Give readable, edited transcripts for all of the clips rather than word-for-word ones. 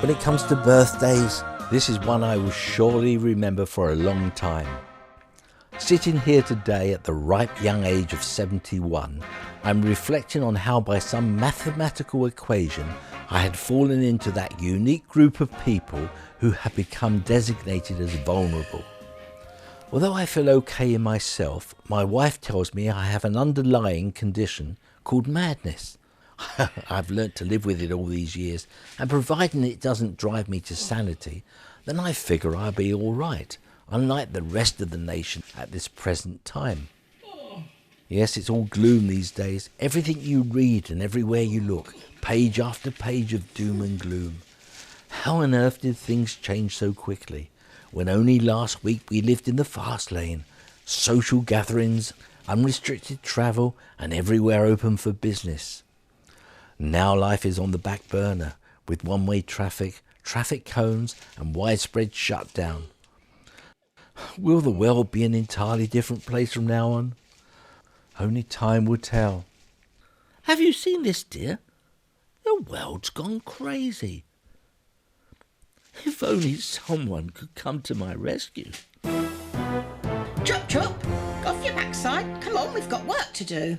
When it comes to birthdays, this is one I will surely remember for a long time. Sitting here today at the ripe young age of 71, I'm reflecting on how by some mathematical equation I had fallen into that unique group of people who have become designated as vulnerable. Although I feel okay in myself, my wife tells me I have an underlying condition called madness. I've learnt to live with it all these years, and providing it doesn't drive me to sanity, then I figure I'll be all right, unlike the rest of the nation at this present time. Yes, it's all gloom these days. Everything you read and everywhere you look, page after page of doom and gloom. How on earth did things change so quickly, when only last week we lived in the fast lane, social gatherings, unrestricted travel, and everywhere open for business? Now life is on the back burner, with one-way traffic, traffic cones, and widespread shutdown. Will the world be an entirely different place from now on? Only time will tell. Have you seen this, dear? The world's gone crazy. If only someone could come to my rescue. Chop, chop! Off your backside. Come on, we've got work to do.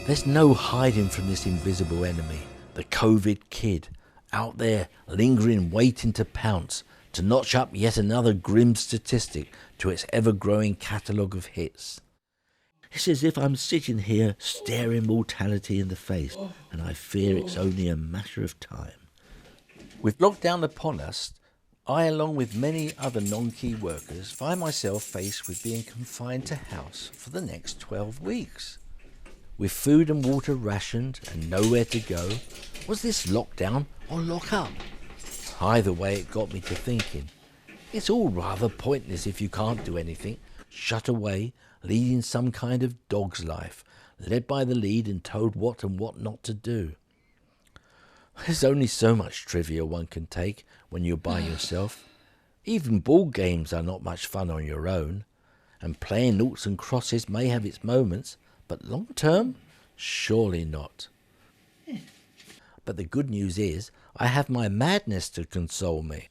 There's no hiding from this invisible enemy, the COVID kid, out there lingering, waiting to pounce, to notch up yet another grim statistic to its ever-growing catalogue of hits. It's as if I'm sitting here staring mortality in the face, and I fear it's only a matter of time. With lockdown upon us, I, along with many other non-key workers, find myself faced with being confined to house for the next 12 weeks. With food and water rationed and nowhere to go, was this lockdown or lock up? Either way, it got me to thinking. It's all rather pointless if you can't do anything, shut away, leading some kind of dog's life, led by the lead and told what and what not to do. There's only so much trivia one can take when you're by yourself. Even ball games are not much fun on your own, and playing noughts and crosses may have its moments, but long term, surely not. But the good news is, I have my madness to console me,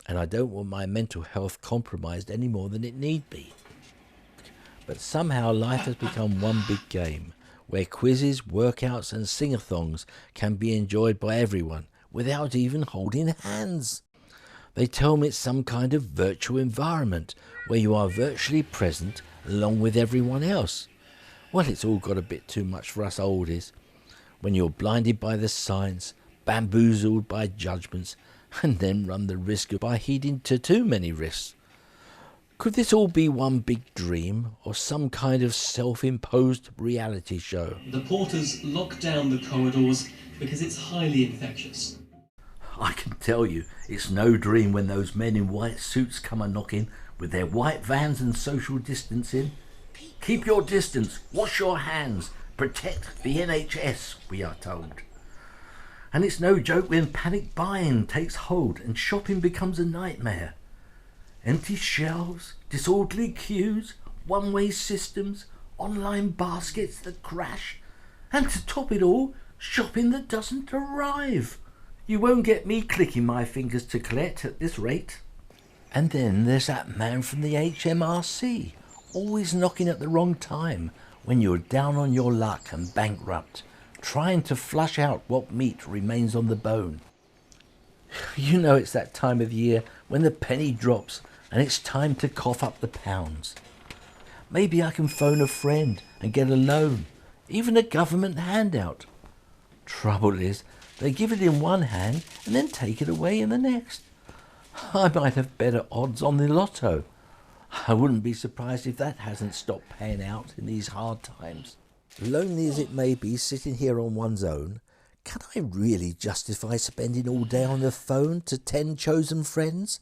and I don't want my mental health compromised any more than it need be. But somehow life has become one big game, where quizzes, workouts and sing-a-thongs can be enjoyed by everyone without even holding hands. They tell me it's some kind of virtual environment where you are virtually present along with everyone else. Well, it's all got a bit too much for us oldies, when you're blinded by the signs, bamboozled by judgments, and then run the risk of by heeding to too many risks. Could this all be one big dream, or some kind of self-imposed reality show? The porters lock down the corridors because it's highly infectious. I can tell you, it's no dream when those men in white suits come a-knocking with their white vans and social distancing. Keep your distance, wash your hands, protect the NHS, we are told. And it's no joke when panic buying takes hold and shopping becomes a nightmare. Empty shelves, disorderly queues, one-way systems, online baskets that crash, and to top it all, shopping that doesn't arrive. You won't get me clicking my fingers to collect at this rate. And then there's that man from the HMRC, always knocking at the wrong time when you're down on your luck and bankrupt, trying to flush out what meat remains on the bone. You know it's that time of year when the penny drops and it's time to cough up the pounds. Maybe I can phone a friend and get a loan, even a government handout. Trouble is, they give it in one hand and then take it away in the next. I might have better odds on the lotto. I wouldn't be surprised if that hasn't stopped paying out in these hard times. Lonely as it may be sitting here on one's own, can I really justify spending all day on the phone to 10 chosen friends,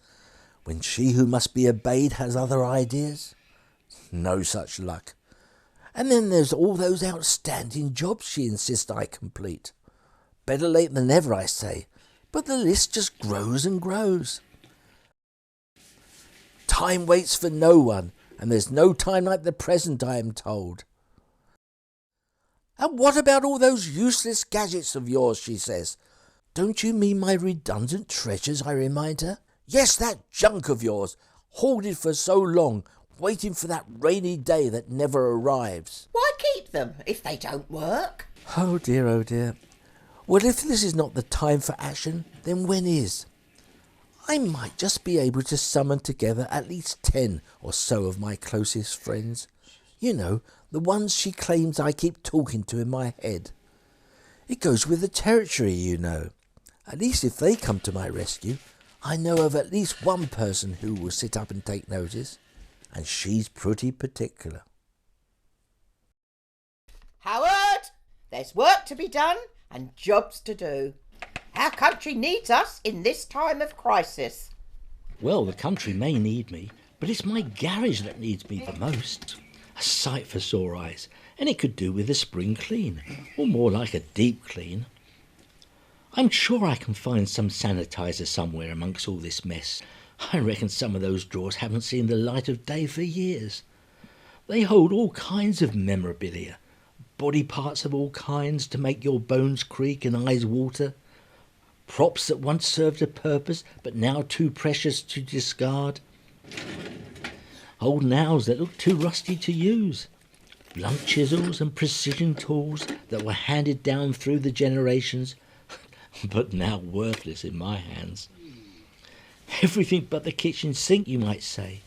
when she who must be obeyed has other ideas? No such luck. And then there's all those outstanding jobs she insists I complete. Better late than never, I say, but the list just grows and grows. Time waits for no one, and there's no time like the present, I am told. And what about all those useless gadgets of yours, she says? Don't you mean my redundant treasures, I remind her. Yes, that junk of yours, hoarded for so long, waiting for that rainy day that never arrives. Why keep them if they don't work? Oh dear, oh dear. Well, if this is not the time for action, then when is? I might just be able to summon together at least 10 or so of my closest friends. You know, the ones she claims I keep talking to in my head. It goes with the territory, you know. At least if they come to my rescue, I know of at least one person who will sit up and take notice, and she's pretty particular. Howard, there's work to be done and jobs to do. Our country needs us in this time of crisis. Well, the country may need me, but it's my garage that needs me the most. A sight for sore eyes, and it could do with a spring clean, or more like a deep clean. I'm sure I can find some sanitizer somewhere amongst all this mess. I reckon some of those drawers haven't seen the light of day for years. They hold all kinds of memorabilia, body parts of all kinds to make your bones creak and eyes water, props that once served a purpose but now too precious to discard, old nails that look too rusty to use, blunt chisels and precision tools that were handed down through the generations but now worthless in my hands. Everything but the kitchen sink, you might say.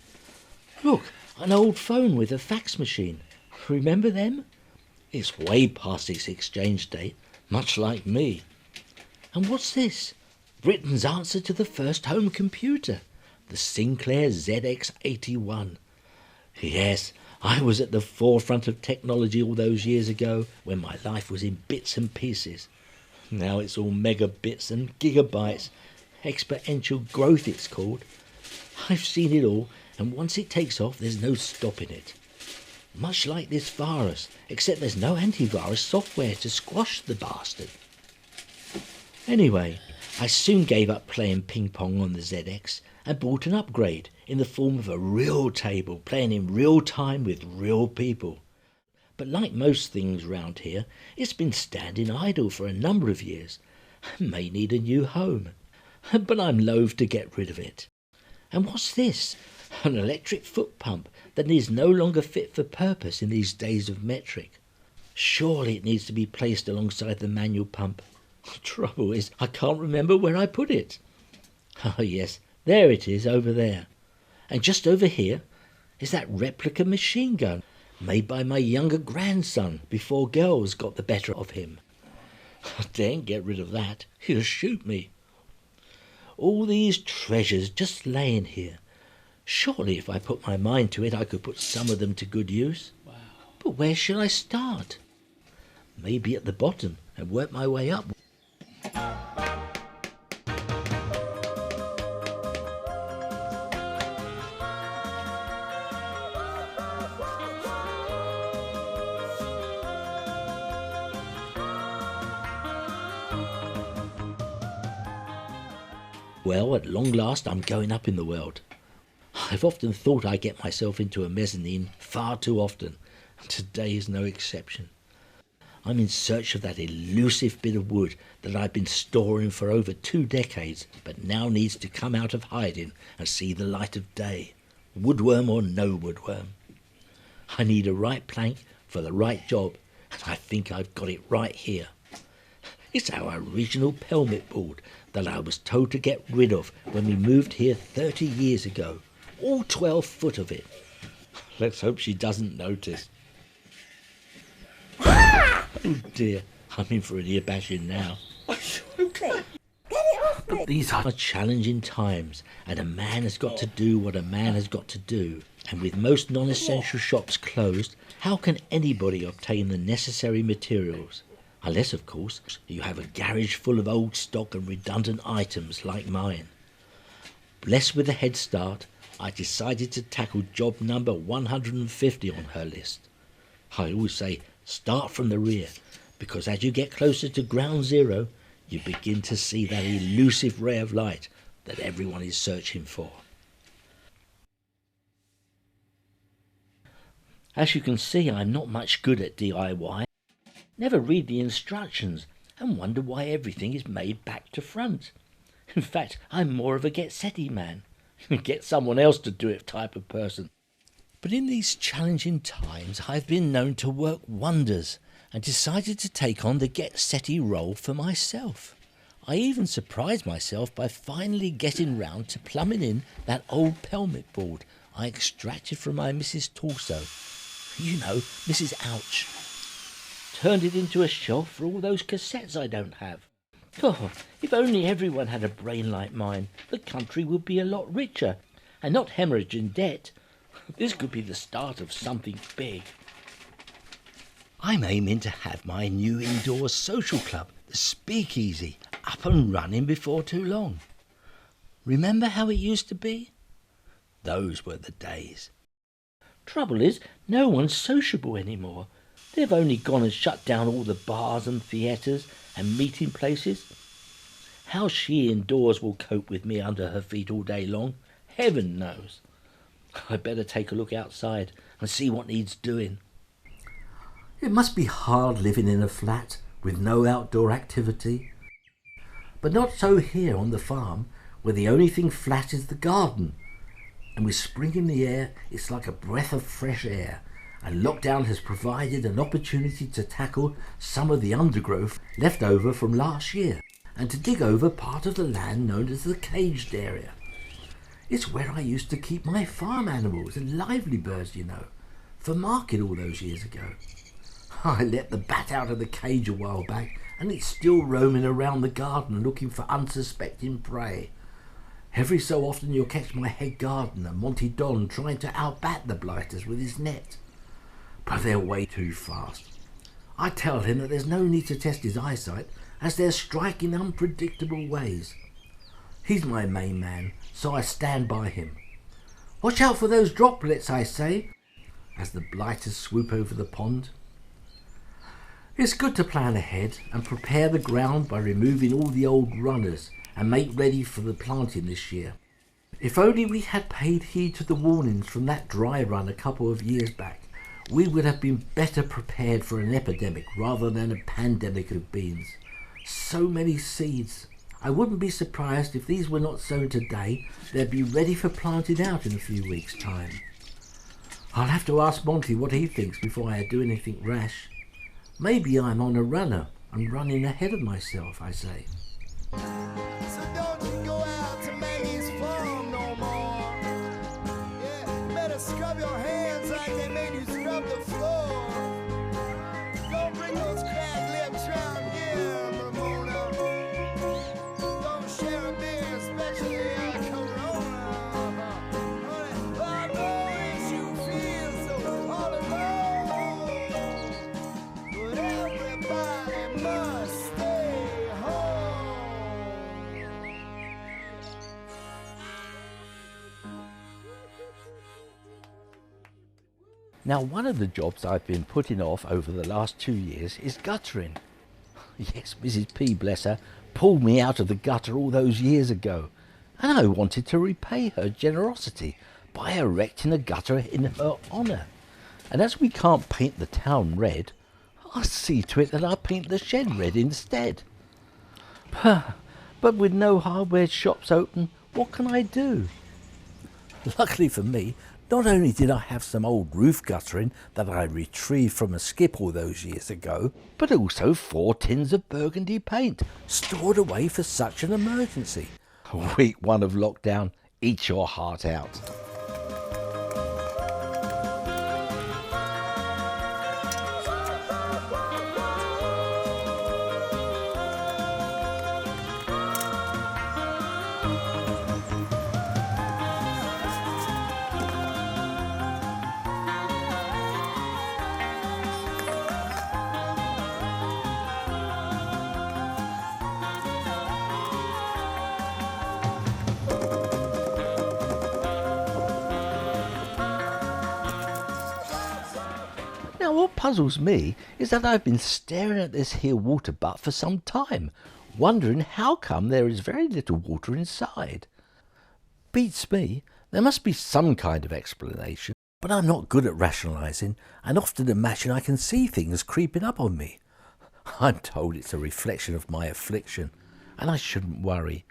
Look, an old phone with a fax machine. Remember them? It's way past its exchange date, much like me. And what's this? Britain's answer to the first home computer, the Sinclair ZX81. Yes, I was at the forefront of technology all those years ago when my life was in bits and pieces. Now it's all megabits and gigabytes, exponential growth it's called. I've seen it all, and once it takes off, there's no stopping it. Much like this virus, except there's no antivirus software to squash the bastard. Anyway, I soon gave up playing ping pong on the ZX and bought an upgrade in the form of a real table playing in real time with real people. But like most things round here, it's been standing idle for a number of years and may need a new home. But I'm loath to get rid of it. And what's this? An electric foot pump that is no longer fit for purpose in these days of metric. Surely it needs to be placed alongside the manual pump. The trouble is, I can't remember where I put it. Oh yes, there it is, over there. And just over here is that replica machine gun made by my younger grandson before girls got the better of him. I daren't get rid of that. He'll shoot me. All these treasures just laying here. Surely if I put my mind to it, I could put some of them to good use. Wow. But where shall I start? Maybe at the bottom and work my way up. Well, at long last, I'm going up in the world. I've often thought I get myself into a mezzanine far too often, and today is no exception. I'm in search of that elusive bit of wood that I've been storing for over 2 decades, but now needs to come out of hiding and see the light of day, woodworm or no woodworm. I need a right plank for the right job, and I think I've got it right here. It's our original pelmet board that I was told to get rid of when we moved here 30 years ago. All 12 foot of it. Let's hope she doesn't notice. Oh dear, I'm in for an ear bashing now. But these are challenging times, and a man has got to do what a man has got to do. And with most non-essential shops closed, how can anybody obtain the necessary materials? Unless, of course, you have a garage full of old stock and redundant items like mine. Blessed with a head start, I decided to tackle job number 150 on her list. I always say, start from the rear, because as you get closer to ground zero, you begin to see that elusive ray of light that everyone is searching for. As you can see, I'm not much good at DIY. Never read the instructions, and wonder why everything is made back to front. In fact, I'm more of a get-setty man. Get someone else to do it type of person. But in these challenging times, I've been known to work wonders and decided to take on the get-setty role for myself. I even surprised myself by finally getting round to plumbing in that old pelmet board I extracted from my Mrs. Torso. You know, Mrs. Ouch. Turned it into a shelf for all those cassettes I don't have. Oh, if only everyone had a brain like mine, the country would be a lot richer and not hemorrhage in debt. This could be the start of something big. I'm aiming to have my new indoor social club, the Speakeasy, up and running before too long. Remember how it used to be? Those were the days. Trouble is, no one's sociable anymore. They've only gone and shut down all the bars and theatres and meeting places. How she indoors will cope with me under her feet all day long, heaven knows. I'd better take a look outside and see what needs doing. It must be hard living in a flat with no outdoor activity. But not so here on the farm, where the only thing flat is the garden. And with spring in the air, it's like a breath of fresh air. And lockdown has provided an opportunity to tackle some of the undergrowth left over from last year, and to dig over part of the land known as the caged area. It's where I used to keep my farm animals and lively birds, you know, for market all those years ago. I let the bat out of the cage a while back, and it's still roaming around the garden looking for unsuspecting prey. Every so often you'll catch my head gardener, Monty Don, trying to outbat the blighters with his net. But they're way too fast. I tell him that there's no need to test his eyesight, as they're striking unpredictable ways. He's my main man, so I stand by him. Watch out for those droplets, I say, as the blighters swoop over the pond. It's good to plan ahead and prepare the ground by removing all the old runners and make ready for the planting this year. If only we had paid heed to the warnings from that dry run a couple of years back, we would have been better prepared for an epidemic rather than a pandemic of beans. So many seeds. I wouldn't be surprised if these were not sown today. They'd be ready for planting out in a few weeks' time. I'll have to ask Monty what he thinks before I do anything rash. Maybe I'm on a runner and running ahead of myself, I say. So don't you go out to Maggie's farm no more. Yeah, you better scrub your hands like they made you scrub the floor. Don't bring those cracked lips round here, Ramona. Don't share a beer, especially a Corona. Honey, I know that you feel so all alone, but everybody must stay home. Now, one of the jobs I've been putting off over the last 2 years is guttering. Yes, Mrs. P, bless her, pulled me out of the gutter all those years ago, and I wanted to repay her generosity by erecting a gutter in her honour. And as we can't paint the town red, I'll see to it that I paint the shed red instead. But with no hardware shops open, what can I do? Luckily for me, not only did I have some old roof guttering that I retrieved from a skip all those years ago, but also 4 tins of burgundy paint stored away for such an emergency. Week 1 of lockdown, eat your heart out. Now, what puzzles me is that I've been staring at this here water butt for some time, wondering how come there is very little water inside. Beats me. There must be some kind of explanation, but I'm not good at rationalising and often imagine I can see things creeping up on me. I'm told it's a reflection of my affliction, and I shouldn't worry.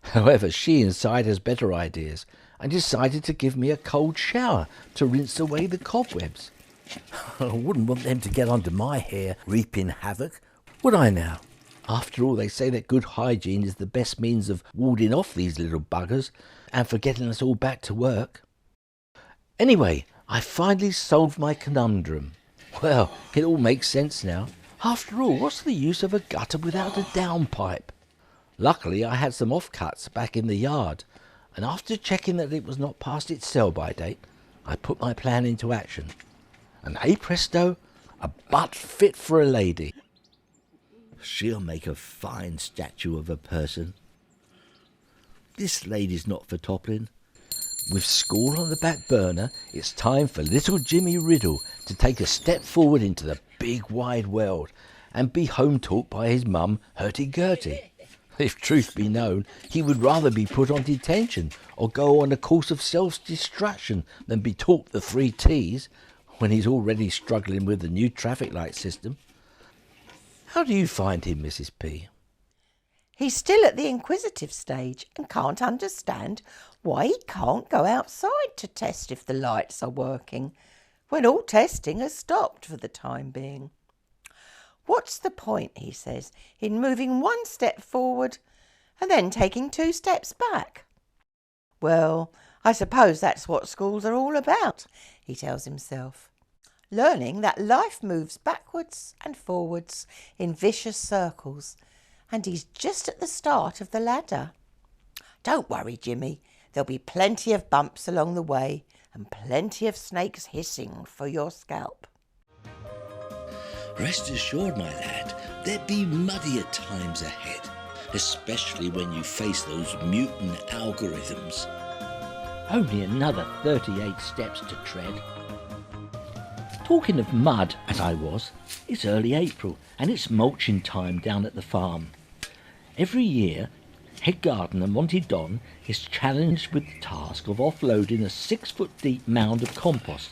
However, she inside has better ideas and decided to give me a cold shower to rinse away the cobwebs. I wouldn't want them to get under my hair, reaping havoc, would I now? After all, they say that good hygiene is the best means of warding off these little buggers and for getting us all back to work. Anyway, I finally solved my conundrum. Well, it all makes sense now. After all, what's the use of a gutter without a downpipe? Luckily, I had some offcuts back in the yard, and after checking that it was not past its sell-by date, I put my plan into action. And hey presto, a butt fit for a lady. She'll make a fine statue of a person. This lady's not for toppling. With school on the back burner, it's time for little Jimmy Riddle to take a step forward into the big wide world and be home-taught by his mum, Hurty-Gurty. If truth be known, he would rather be put on detention or go on a course of self-destruction than be taught the 3 T's when he's already struggling with the new traffic light system. How do you find him, Mrs. P? He's still at the inquisitive stage and can't understand why he can't go outside to test if the lights are working, when all testing has stopped for the time being. What's the point, he says, in moving 1 step forward and then taking 2 steps back? Well, I suppose that's what schools are all about, he tells himself. Learning that life moves backwards and forwards in vicious circles, and he's just at the start of the ladder. Don't worry, Jimmy. There'll be plenty of bumps along the way and plenty of snakes hissing for your scalp. Rest assured, my lad, there'll be muddier times ahead, especially when you face those mutant algorithms. Only another 38 steps to tread. Talking of mud, as I was, it's early April and it's mulching time down at the farm. Every year, head gardener Monty Don is challenged with the task of offloading a 6-foot deep mound of compost.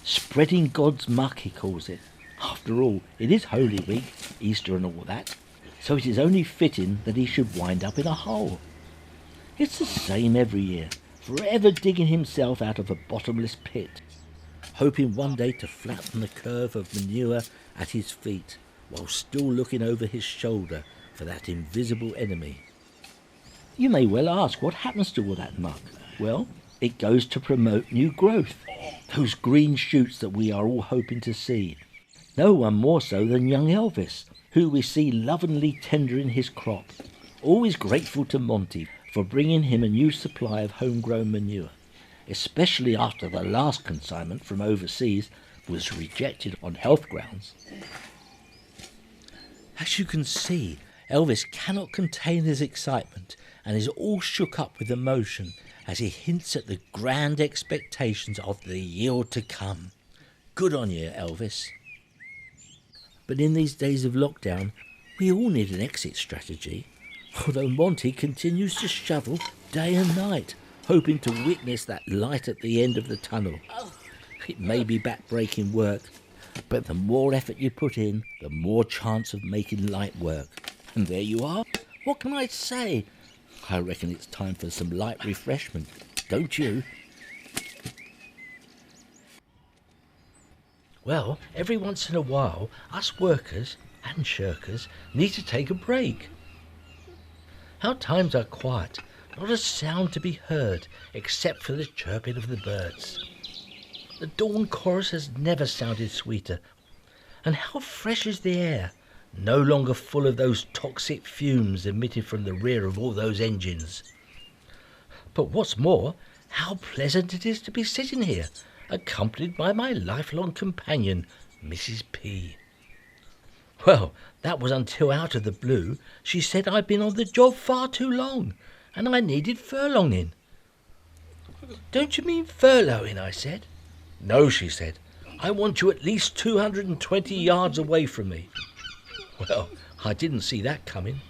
Spreading God's muck, he calls it. After all, it is Holy Week, Easter and all that, so it is only fitting that he should wind up in a hole. It's the same every year, forever digging himself out of a bottomless pit, hoping one day to flatten the curve of manure at his feet, while still looking over his shoulder for that invisible enemy. You may well ask, what happens to all that muck? Well, it goes to promote new growth, those green shoots that we are all hoping to see. No one more so than young Elvis, who we see lovingly tendering his crop, always grateful to Monty for bringing him a new supply of homegrown manure, especially after the last consignment from overseas was rejected on health grounds. As you can see, Elvis cannot contain his excitement and is all shook up with emotion as he hints at the grand expectations of the yield to come. Good on you, Elvis. But in these days of lockdown, we all need an exit strategy, although Monty continues to shovel day and night, hoping to witness that light at the end of the tunnel. It may be back-breaking work, but the more effort you put in, the more chance of making light work. And there you are. What can I say? I reckon it's time for some light refreshment, don't you? Well, every once in a while, us workers and shirkers need to take a break. Our times are quiet, not a sound to be heard except for the chirping of the birds. The dawn chorus has never sounded sweeter. And how fresh is the air, no longer full of those toxic fumes emitted from the rear of all those engines. But what's more, how pleasant it is to be sitting here, accompanied by my lifelong companion, Mrs. P. Well, that was until out of the blue she said I'd been on the job far too long, and I needed furlonging. Don't you mean furloughing? I said. No, she said. I want you at least 220 yards away from me. Well, I didn't see that coming.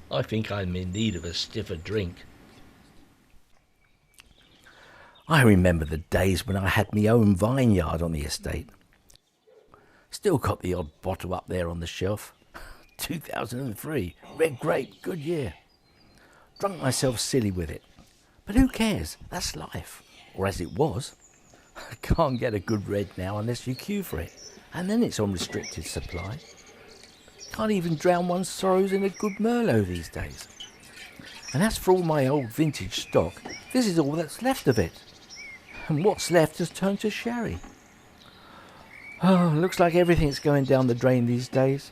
I think I'm in need of a stiffer drink. I remember the days when I had my own vineyard on the estate. Still got the odd bottle up there on the shelf. 2003. Red grape, good year. Drunk myself silly with it. But who cares? That's life. Or as it was. I can't get a good red now unless you queue for it. And then it's on restricted supply. Can't even drown one's sorrows in a good Merlot these days. And as for all my old vintage stock, this is all that's left of it. And what's left has turned to sherry. Oh, looks like everything's going down the drain these days.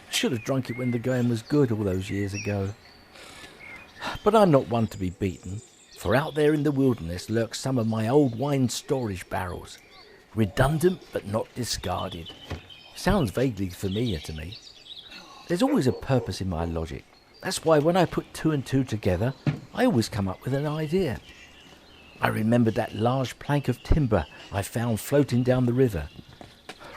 Should have drunk it when the going was good all those years ago. But I'm not one to be beaten, for out there in the wilderness lurk some of my old wine storage barrels. Redundant but not discarded. Sounds vaguely familiar to me. There's always a purpose in my logic. That's why when I put two and two together, I always come up with an idea. I remembered that large plank of timber I found floating down the river.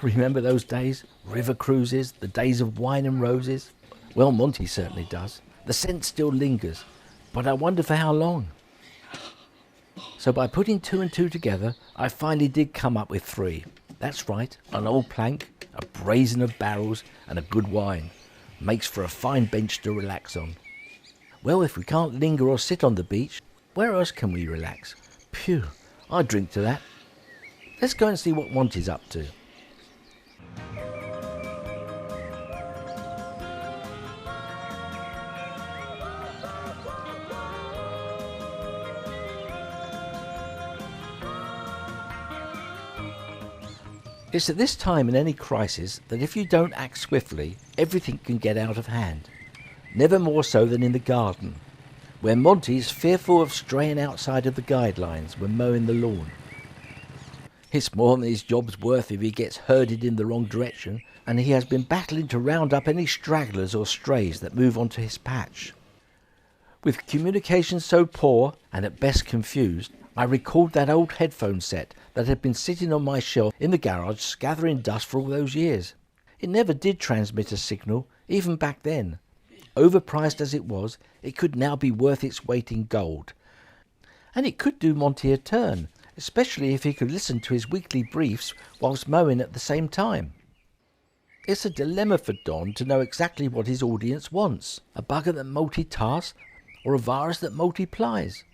Remember those days? River cruises, the days of wine and roses? Well, Monty certainly does. The scent still lingers, but I wonder for how long. So by putting two and two together, I finally did come up with three. That's right, an old plank, a brazen of barrels, and a good wine. Makes for a fine bench to relax on. Well, if we can't linger or sit on the beach, where else can we relax? Phew, I'd drink to that. Let's go and see what Monty's up to. It's at this time in any crisis that if you don't act swiftly, everything can get out of hand. Never more so than in the garden, where Monty's fearful of straying outside of the guidelines when mowing the lawn. It's more than his job's worth if he gets herded in the wrong direction, and he has been battling to round up any stragglers or strays that move onto his patch. With communication so poor, and at best confused, I recalled that old headphone set that had been sitting on my shelf in the garage gathering dust for all those years. It never did transmit a signal, even back then. Overpriced as it was, it could now be worth its weight in gold. And it could do Monty a turn, especially if he could listen to his weekly briefs whilst mowing at the same time. It's a dilemma for Don to know exactly what his audience wants. A bugger that multitasks or a virus that multiplies.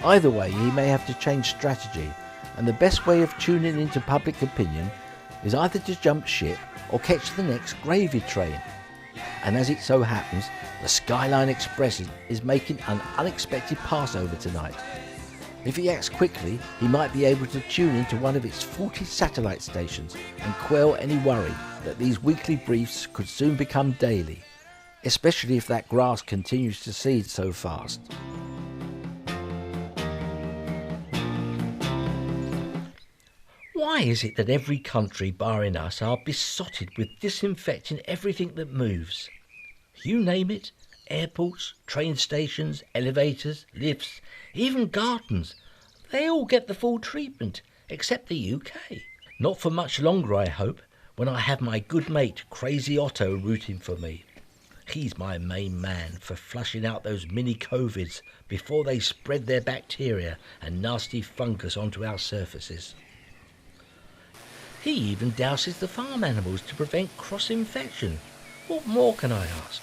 Either way, he may have to change strategy, and the best way of tuning into public opinion is either to jump ship or catch the next gravy train. And as it so happens, the Skyline Express is making an unexpected passover tonight. If he acts quickly, he might be able to tune into one of its 40 satellite stations and quell any worry that these weekly briefs could soon become daily, especially if that grass continues to seed so fast. Why is it that every country barring us are besotted with disinfecting everything that moves? You name it, airports, train stations, elevators, lifts, even gardens. They all get the full treatment, except the UK. Not for much longer, I hope, when I have my good mate Crazy Otto rooting for me. He's my main man for flushing out those mini COVIDs before they spread their bacteria and nasty fungus onto our surfaces. He even douses the farm animals to prevent cross-infection. What more can I ask?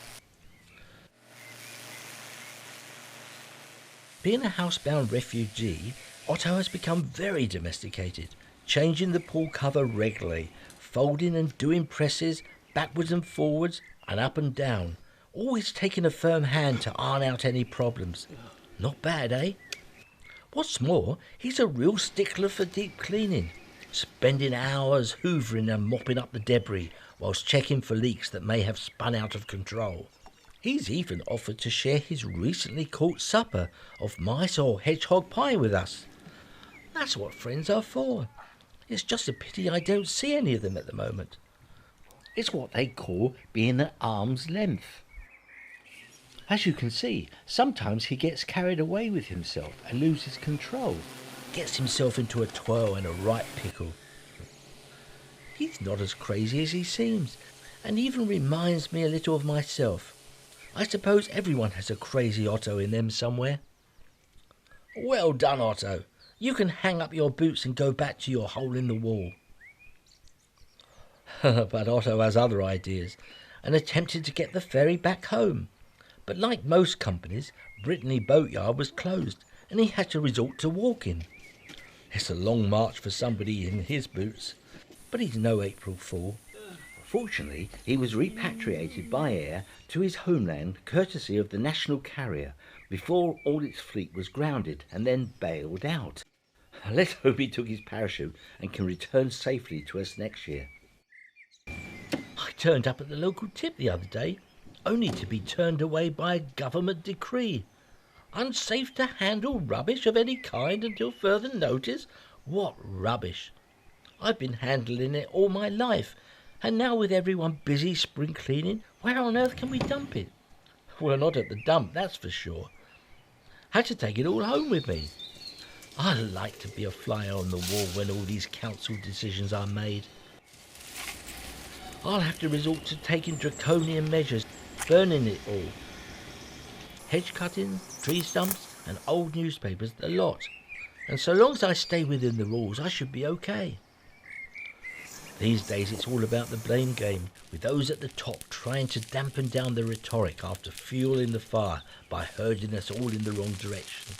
Being a housebound refugee, Otto has become very domesticated, changing the pool cover regularly, folding and doing presses, backwards and forwards, and up and down, always taking a firm hand to iron out any problems. Not bad, eh? What's more, he's a real stickler for deep cleaning, spending hours hoovering and mopping up the debris whilst checking for leaks that may have spun out of control. He's even offered to share his recently caught supper of mice or hedgehog pie with us. That's what friends are for. It's just a pity I don't see any of them at the moment. It's what they call being at arm's length. As you can see, sometimes he gets carried away with himself and loses control. Gets himself into a twirl and a right pickle. He's not as crazy as he seems, and even reminds me a little of myself. I suppose everyone has a crazy Otto in them somewhere. Well done, Otto. You can hang up your boots and go back to your hole in the wall. But Otto has other ideas and attempted to get the ferry back home. But like most companies, Brittany Boatyard was closed and he had to resort to walking. It's a long march for somebody in his boots, but he's no April Fool. Fortunately, he was repatriated by air to his homeland courtesy of the national carrier before all its fleet was grounded and then bailed out. Let's hope he took his parachute and can return safely to us next year. I turned up at the local tip the other day, only to be turned away by a government decree. Unsafe to handle rubbish of any kind until further notice? What rubbish! I've been handling it all my life, and now with everyone busy spring cleaning, where on earth can we dump it? Well, not at the dump, that's for sure. Had to take it all home with me. I like to be a fly on the wall when all these council decisions are made. I'll have to resort to taking draconian measures, burning it all. Hedge cutting, tree stumps and old newspapers, the lot. And so long as I stay within the rules, I should be okay. These days it's all about the blame game, with those at the top trying to dampen down the rhetoric after fueling the fire by herding us all in the wrong direction.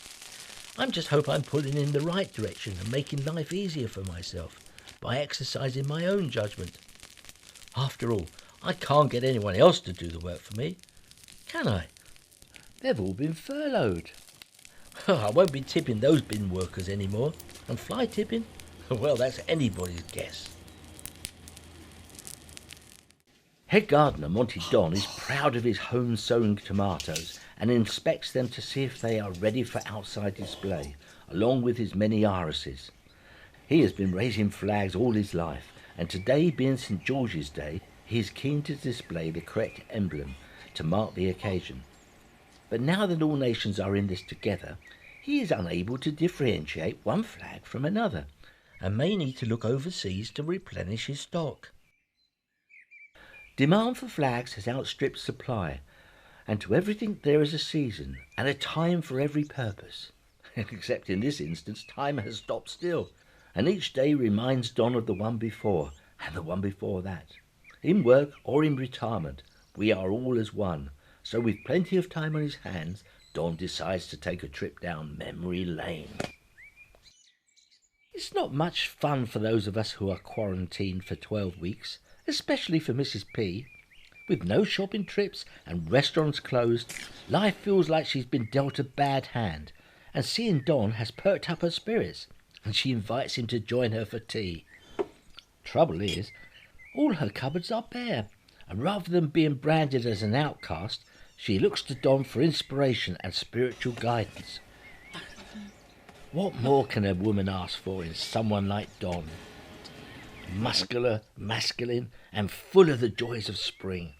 I just hope I'm pulling in the right direction and making life easier for myself by exercising my own judgment. After all, I can't get anyone else to do the work for me, can I? They've all been furloughed. I won't be tipping those bin workers anymore. And fly tipping? Well, that's anybody's guess. Head gardener Monty Don is proud of his home-sown tomatoes and inspects them to see if they are ready for outside display, along with his many irises. He has been raising flags all his life, and today being St. George's Day, he is keen to display the correct emblem to mark the occasion. But now that all nations are in this together, he is unable to differentiate one flag from another, and may need to look overseas to replenish his stock. Demand for flags has outstripped supply, and to everything there is a season and a time for every purpose. Except in this instance, time has stopped still, and each day reminds Don of the one before, and the one before that. In work or in retirement, we are all as one, so with plenty of time on his hands, Don decides to take a trip down memory lane. It's not much fun for those of us who are quarantined for 12 weeks, especially for Mrs. P. With no shopping trips and restaurants closed, life feels like she's been dealt a bad hand, and seeing Don has perked up her spirits, and she invites him to join her for tea. Trouble is, all her cupboards are bare, and rather than being branded as an outcast, she looks to Don for inspiration and spiritual guidance. What more can a woman ask for in someone like Don? Muscular, masculine, and full of the joys of spring.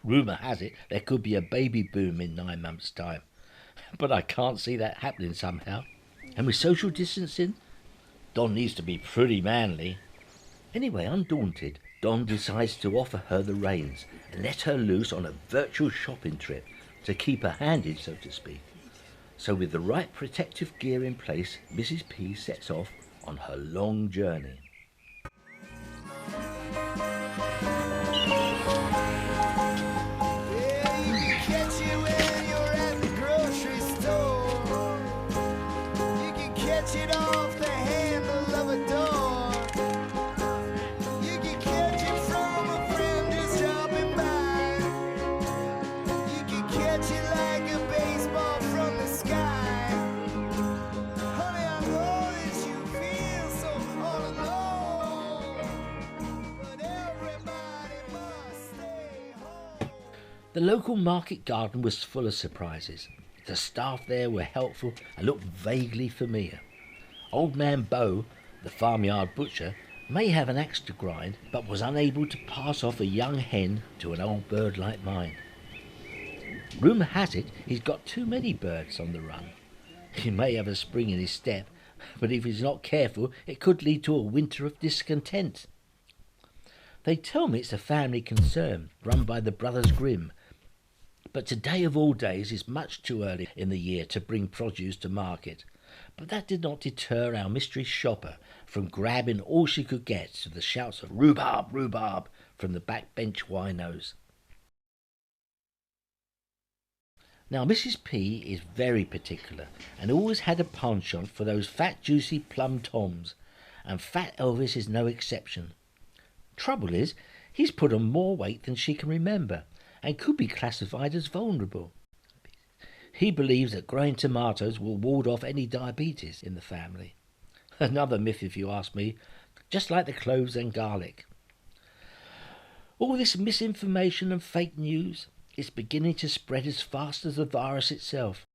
Rumour has it there could be a baby boom in 9 months' time, but I can't see that happening somehow. And with social distancing, Don needs to be pretty manly. Anyway, undaunted, Don decides to offer her the reins and let her loose on a virtual shopping trip to keep her handed, so to speak. So with the right protective gear in place, Mrs. P sets off on her long journey. It off the handle of a door. You can catch it from a friend who's dropping by. You can catch it like a baseball from the sky. Honey, I know that you feel so all alone, but everybody must stay home. The local market garden was full of surprises. The staff there were helpful and looked vaguely familiar. Old man Bo, the farmyard butcher, may have an axe to grind, but was unable to pass off a young hen to an old bird like mine. Rumour has it he's got too many birds on the run. He may have a spring in his step, but if he's not careful, it could lead to a winter of discontent. They tell me it's a family concern, run by the Brothers Grimm, but today of all days is much too early in the year to bring produce to market. But that did not deter our mystery shopper from grabbing all she could get to the shouts of "Rhubarb, rhubarb" from the backbench winos. Now, Mrs. P is very particular and always had a penchant for those fat, juicy plum toms, and Fat Elvis is no exception. Trouble is, he's put on more weight than she can remember and could be classified as vulnerable. He believes that growing tomatoes will ward off any diabetes in the family. Another myth, if you ask me, just like the cloves and garlic. All this misinformation and fake news is beginning to spread as fast as the virus itself.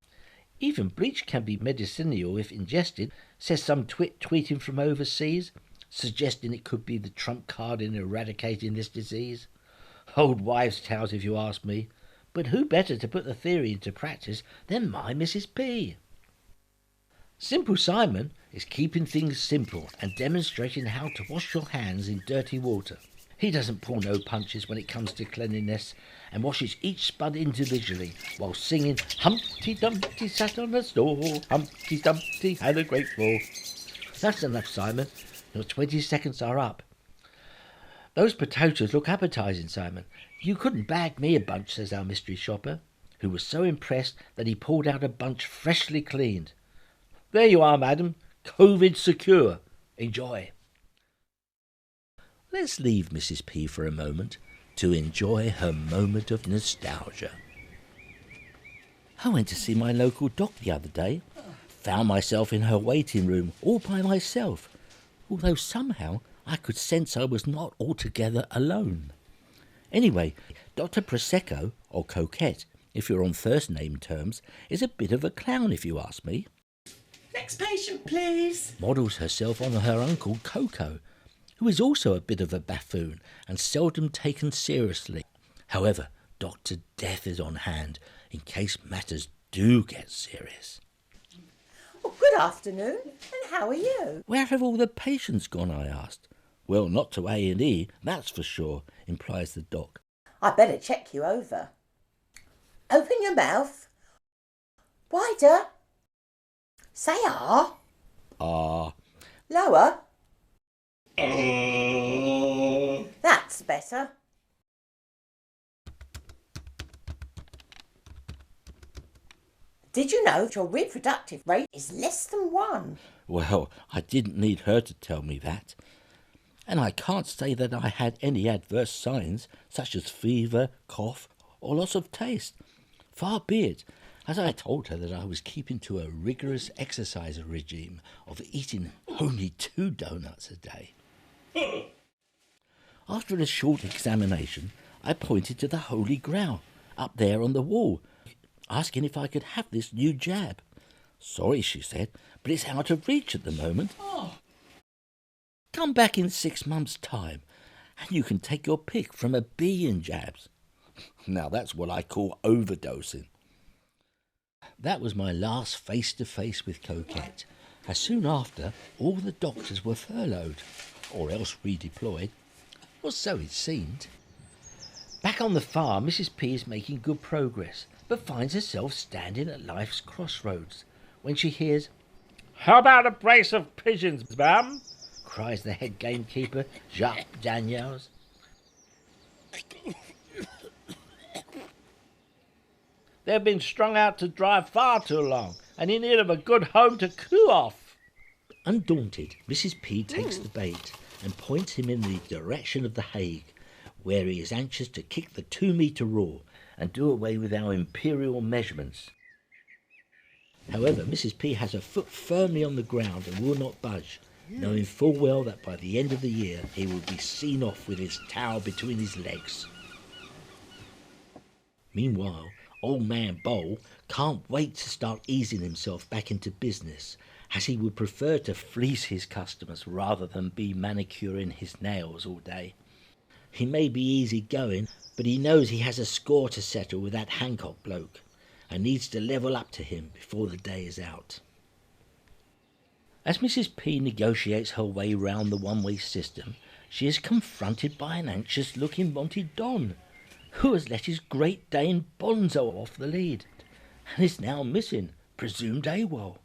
Even bleach can be medicinal if ingested, says some twit tweeting from overseas, suggesting it could be the trump card in eradicating this disease. Old wives' tales, if you ask me, but who better to put the theory into practice than my Mrs. P? Simple Simon is keeping things simple and demonstrating how to wash your hands in dirty water. He doesn't pull no punches when it comes to cleanliness and washes each spud individually while singing "Humpty Dumpty sat on a store, Humpty Dumpty had a great fall." That's enough, Simon. Your 20 seconds are up. Those potatoes look appetising, Simon. You couldn't bag me a bunch, says our mystery shopper, who was so impressed that he pulled out a bunch freshly cleaned. There you are, madam. COVID secure. Enjoy. Let's leave Mrs. P for a moment to enjoy her moment of nostalgia. I went to see my local doc the other day. Found myself in her waiting room all by myself, although somehow I could sense I was not altogether alone. Anyway, Dr. Prosecco, or Coquette, if you're on first name terms, is a bit of a clown if you ask me. Next patient, please. Models herself on her uncle Coco, who is also a bit of a buffoon and seldom taken seriously. However, Dr. Death is on hand in case matters do get serious. Oh, good afternoon, and how are you? Where have all the patients gone, I asked. Well, not to A&E, that's for sure, implies the doc. I'd better check you over. Open your mouth. Wider. Say ah. Ah. Lower. That's better. Did you know your reproductive rate is less than 1? Well, I didn't need her to tell me that. And I can't say that I had any adverse signs, such as fever, cough, or loss of taste. Far be it, as I told her that I was keeping to a rigorous exercise regime of eating only 2 donuts a day. After a short examination, I pointed to the Holy Grail, up there on the wall, asking if I could have this new jab. Sorry, she said, but it's out of reach at the moment. Come back in 6 months' time, and you can take your pick from 1 billion jabs. Now that's what I call overdosing. That was my last face-to-face with Coquette, as soon after all the doctors were furloughed, or else redeployed, or so it seemed. Back on the farm, Mrs. P is making good progress, but finds herself standing at life's crossroads when she hears, "How about a brace of pigeons, ma'am?" cries the head gamekeeper, Jacques Daniels. They've been strung out to dry far too long, and in need of a good home to coo off. Undaunted, Mrs. P takes the bait and points him in the direction of the Hague, where he is anxious to kick the 2-metre rule and do away with our imperial measurements. However, Mrs. P has her foot firmly on the ground and will not budge, knowing full well that by the end of the year he will be seen off with his towel between his legs. Meanwhile, old man Bowl can't wait to start easing himself back into business, as he would prefer to fleece his customers rather than be manicuring his nails all day. He may be easy going, but he knows he has a score to settle with that Hancock bloke, and needs to level up to him before the day is out. As Mrs. P negotiates her way round the one-way system, she is confronted by an anxious-looking Monty Don, who has let his Great Dane Bonzo off the lead, and is now missing, presumed AWOL.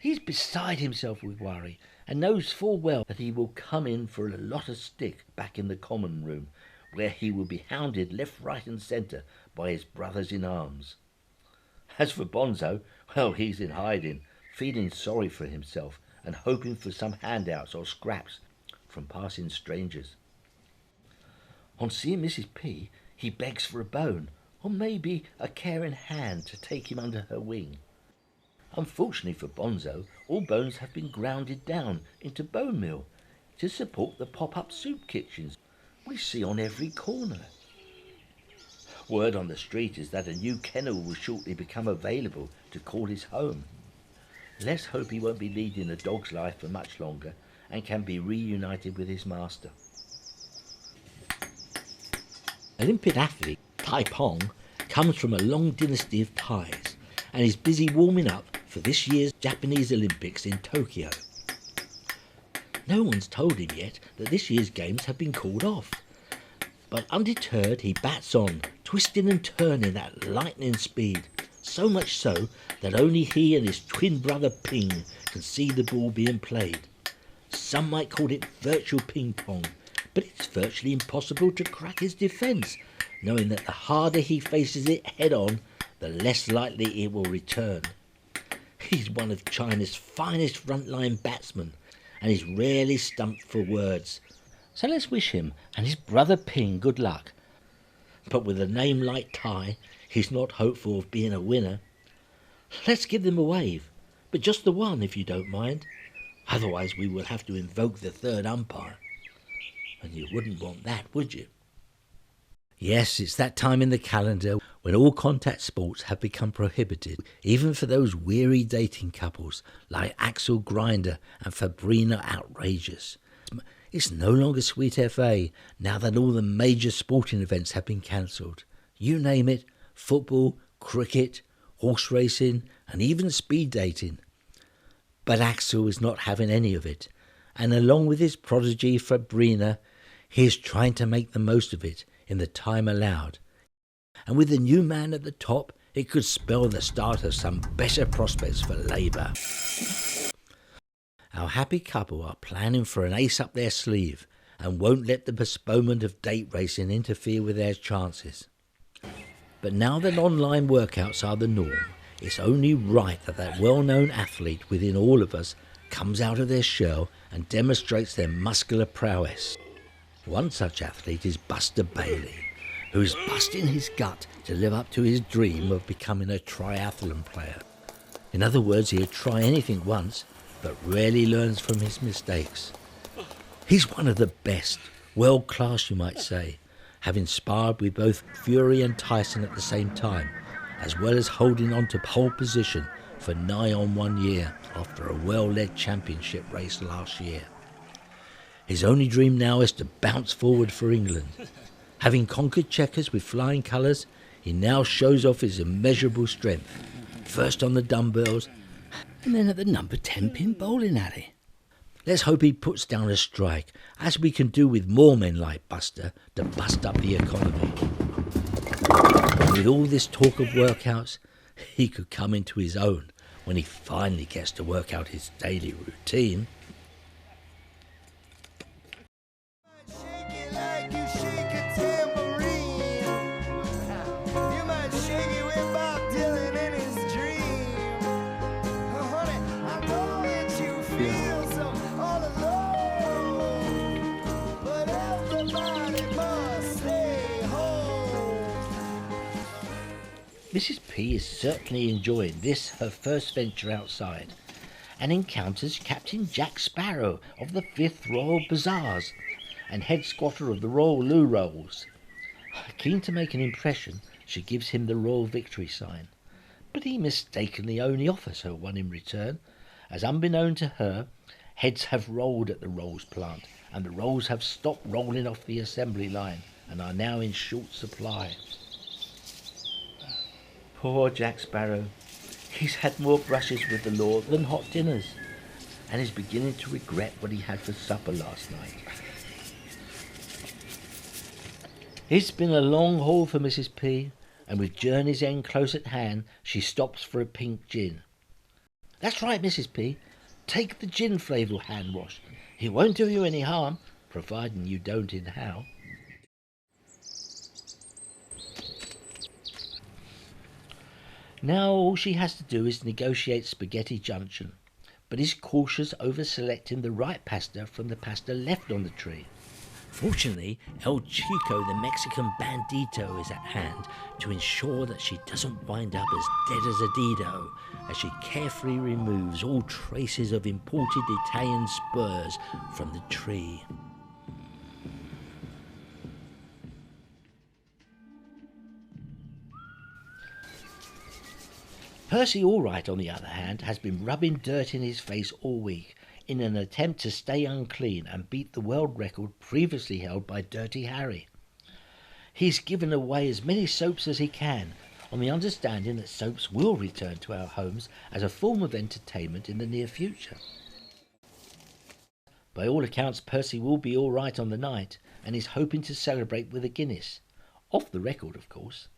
He's beside himself with worry, and knows full well that he will come in for a lot of stick back in the common room, where he will be hounded left, right and centre by his brothers in arms. As for Bonzo, well, he's in hiding, feeling sorry for himself and hoping for some handouts or scraps from passing strangers. On seeing Mrs. P, he begs for a bone, or maybe a caring hand to take him under her wing. Unfortunately for Bonzo, all bones have been grounded down into bone meal to support the pop-up soup kitchens we see on every corner. Word on the street is that a new kennel will shortly become available to call his home. Let's hope he won't be leading a dog's life for much longer and can be reunited with his master. Olympic athlete Tai Pong comes from a long dynasty of Thais and is busy warming up for this year's Japanese Olympics in Tokyo. No one's told him yet that this year's games have been called off, but undeterred he bats on, twisting and turning at lightning speed, so much so that only he and his twin brother Ping can see the ball being played. Some might call it virtual ping pong, but it's virtually impossible to crack his defence, knowing that the harder he faces it head on, the less likely it will return. He's one of China's finest frontline batsmen, and is rarely stumped for words. So let's wish him and his brother Ping good luck. But with a name like Tai, he's not hopeful of being a winner. Let's give them a wave, but just the one if you don't mind. Otherwise we will have to invoke the third umpire. And you wouldn't want that, would you? Yes, it's that time in the calendar when all contact sports have become prohibited, even for those weary dating couples like Axel Grinder and Fabrina Outrageous. It's no longer Sweet FA now that all the major sporting events have been cancelled. You name it, football, cricket, horse racing and even speed dating. But Axel is not having any of it, and along with his prodigy Fabrina, he is trying to make the most of it in the time allowed. And with the new man at the top, it could spell the start of some better prospects for Labour. Our happy couple are planning for an ace up their sleeve and won't let the postponement of date racing interfere with their chances. But now that online workouts are the norm, it's only right that that well-known athlete within all of us comes out of their shell and demonstrates their muscular prowess. One such athlete is Buster Bailey, who's busting his gut to live up to his dream of becoming a triathlon player. In other words, he'd try anything once, but rarely learns from his mistakes. He's one of the best, world class you might say, having sparred with both Fury and Tyson at the same time, as well as holding on to pole position for nigh on 1 year after a well-led championship race last year. His only dream now is to bounce forward for England. Having conquered checkers with flying colours, he now shows off his immeasurable strength, first on the dumbbells and then at the number 10 pin bowling alley. Let's hope he puts down a strike, as we can do with more men like Buster, to bust up the economy. And with all this talk of workouts, he could come into his own when he finally gets to work out his daily routine. Shake it like you shake a tambourine. You might shake it with Bob Dylan in his dream. Oh, honey, I know that you feel so all alone, but everybody must stay home. Mrs. P is certainly enjoying this, her first venture outside, and encounters Captain Jack Sparrow of the 5th Royal Bazaars and head squatter of the Royal Loo Rolls. Keen to make an impression, she gives him the Royal Victory sign, but he mistakenly only offers her one in return, as unbeknown to her, heads have rolled at the rolls plant, and the rolls have stopped rolling off the assembly line and are now in short supply. Poor Jack Sparrow. He's had more brushes with the law than hot dinners, and is beginning to regret what he had for supper last night. It's been a long haul for Mrs. P, and with Journey's End close at hand, she stops for a pink gin. That's right, Mrs. P. Take the gin flavour hand wash. It won't do you any harm, providing you don't inhale. Now all she has to do is negotiate Spaghetti Junction, but is cautious over selecting the right pasta from the pasta left on the tree. Fortunately, El Chico, the Mexican bandito, is at hand to ensure that she doesn't wind up as dead as a Dido, as she carefully removes all traces of imported Italian spurs from the tree. Percy Allwright, on the other hand, has been rubbing dirt in his face all week in an attempt to stay unclean and beat the world record previously held by Dirty Harry. He's given away as many soaps as he can, on the understanding that soaps will return to our homes as a form of entertainment in the near future. By all accounts, Percy will be all right on the night and is hoping to celebrate with a Guinness. Off the record, of course.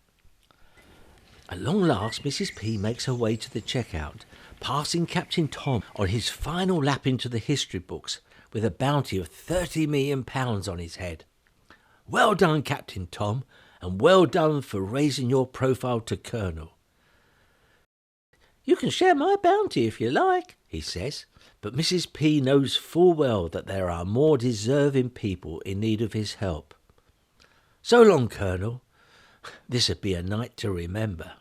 At long last, Mrs. P makes her way to the checkout, passing Captain Tom on his final lap into the history books with a bounty of £30 million on his head. Well done, Captain Tom, and well done for raising your profile to Colonel. You can share my bounty if you like, he says, but Mrs. P knows full well that there are more deserving people in need of his help. So long, Colonel. This'd be a night to remember.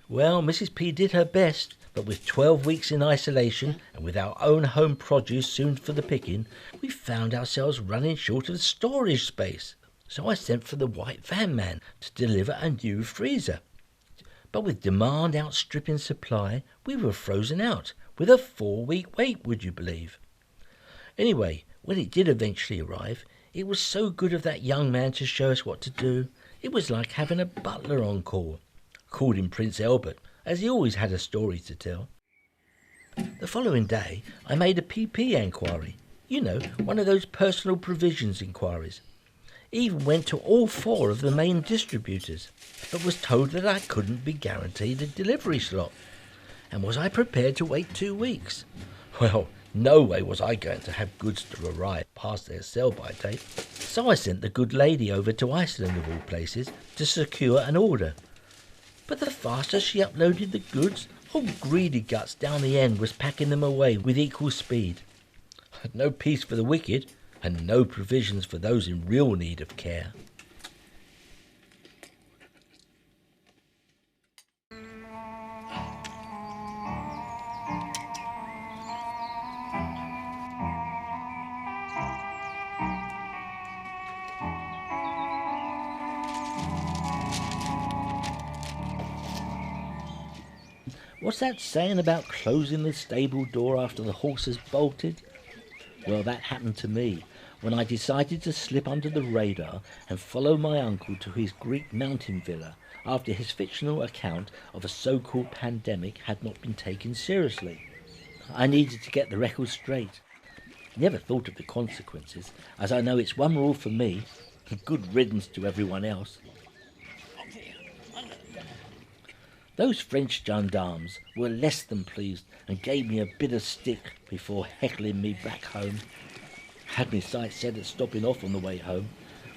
Well, Mrs. P did her best, but with 12 weeks in isolation and with our own home produce soon for the picking, we found ourselves running short of storage space. So I sent for the white van man to deliver a new freezer. But with demand outstripping supply, we were frozen out with a 4-week wait, would you believe? Anyway, when it did eventually arrive, it was so good of that young man to show us what to do. It was like having a butler on call. Called him Prince Albert, as he always had a story to tell. The following day, I made a PP inquiry. You know, one of those personal provisions inquiries. Even went to all 4 of the main distributors, but was told that I couldn't be guaranteed a delivery slot. And was I prepared to wait 2 weeks? Well, no way was I going to have goods to arrive past their sell-by date. So I sent the good lady over to Iceland, of all places, to secure an order. But the faster she uploaded the goods, old greedy guts down the end was packing them away with equal speed. No peace for the wicked, and no provisions for those in real need of care. What's that saying about closing the stable door after the horse has bolted? Well, that happened to me when I decided to slip under the radar and follow my uncle to his Greek mountain villa after his fictional account of a so-called pandemic had not been taken seriously. I needed to get the record straight. Never thought of the consequences, as I know it's one rule for me, good riddance to everyone else. Those French gendarmes were less than pleased and gave me a bit of stick before heckling me back home. Had me sights set at stopping off on the way home,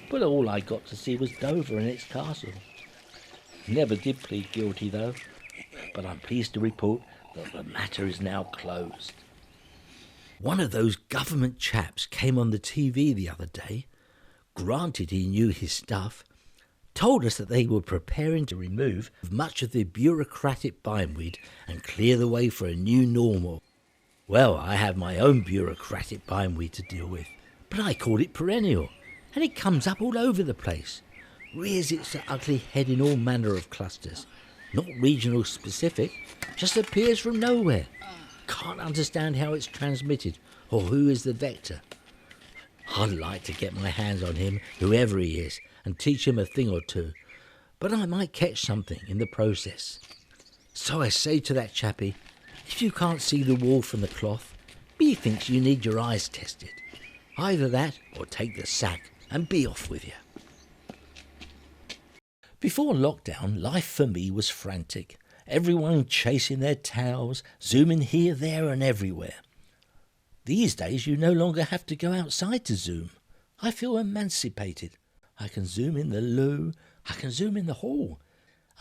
but all I got to see was Dover and its castle. Never did plead guilty though, but I'm pleased to report that the matter is now closed. One of those government chaps came on the TV the other day. Granted he knew his stuff, told us that they were preparing to remove much of the bureaucratic bindweed and clear the way for a new normal. Well, I have my own bureaucratic bindweed to deal with, but I call it perennial, and it comes up all over the place. Rears its ugly head in all manner of clusters. Not regional specific, just appears from nowhere. Can't understand how it's transmitted, or who is the vector. I'd like to get my hands on him, whoever he is, and teach him a thing or two, but I might catch something in the process. So I say to that chappie, if you can't see the wool from the cloth, methinks you need your eyes tested. Either that, or take the sack and be off with you. Before lockdown, life for me was frantic, everyone chasing their tails, zooming here, there and everywhere. These days you no longer have to go outside to zoom. I feel emancipated. I can zoom in the loo, I can zoom in the hall,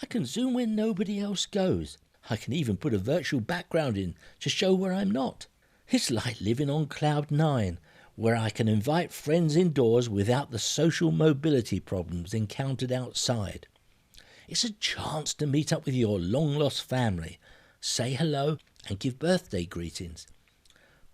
I can zoom when nobody else goes. I can even put a virtual background in to show where I'm not. It's like living on cloud 9, where I can invite friends indoors without the social mobility problems encountered outside. It's a chance to meet up with your long-lost family, say hello and give birthday greetings.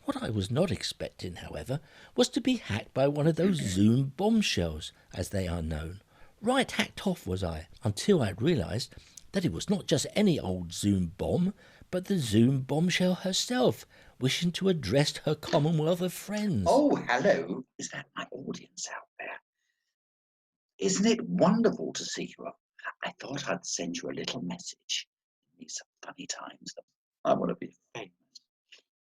What I was not expecting, however, was to be hacked by one of those Zoom bombshells, as they are known. Right hacked off was I, until I realised that it was not just any old Zoom bomb, but the Zoom bombshell herself, wishing to address her commonwealth of friends. Oh, hello. Is that my audience out there? Isn't it wonderful to see you? I thought I'd send you a little message. In these funny times, I want to be famous.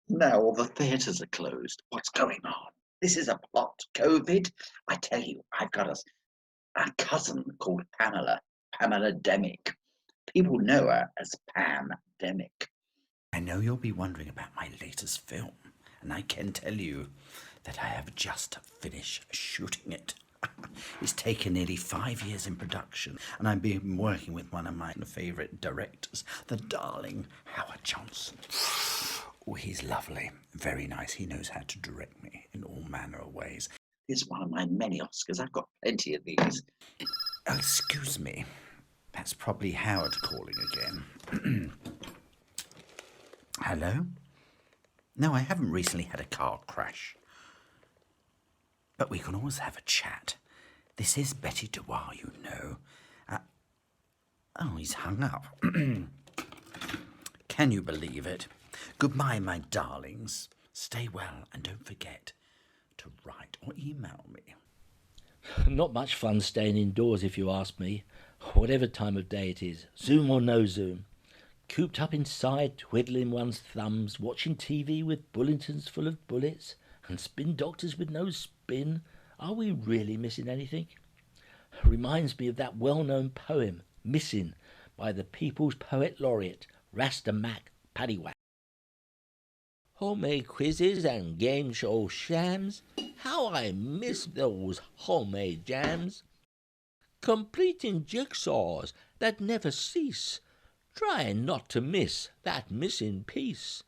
Now all the theatres are closed. What's going on? This is a plot. COVID? I tell you, I've got a cousin called Pamela Demick. People know her as Pam Demick. I know you'll be wondering about my latest film, and I can tell you that I have just finished shooting it. It's taken nearly 5 years in production, and I've been working with one of my favourite directors, the darling Howard Johnson. Oh, he's lovely, very nice. He knows how to direct me in all manner of ways. It's one of my many Oscars. I've got plenty of these. Oh, excuse me. That's probably Howard calling again. Hello? No, I haven't recently had a car crash. But we can always have a chat. This is Betty Dewar, you know. Oh, he's hung up. Can you believe it? Goodbye, my darlings. Stay well and don't forget to write or email me. Not much fun staying indoors, if you ask me, whatever time of day it is, Zoom or no Zoom. Cooped up inside, twiddling one's thumbs, watching TV with bulletins full of bullets, and spin doctors with no spin. Are we really missing anything? Reminds me of that well-known poem, Missing, by the People's Poet Laureate, Rasta Mac Paddywhack. Homemade quizzes and game show shams, how I miss those homemade jams. Completing jigsaws that never cease, trying not to miss that missing piece.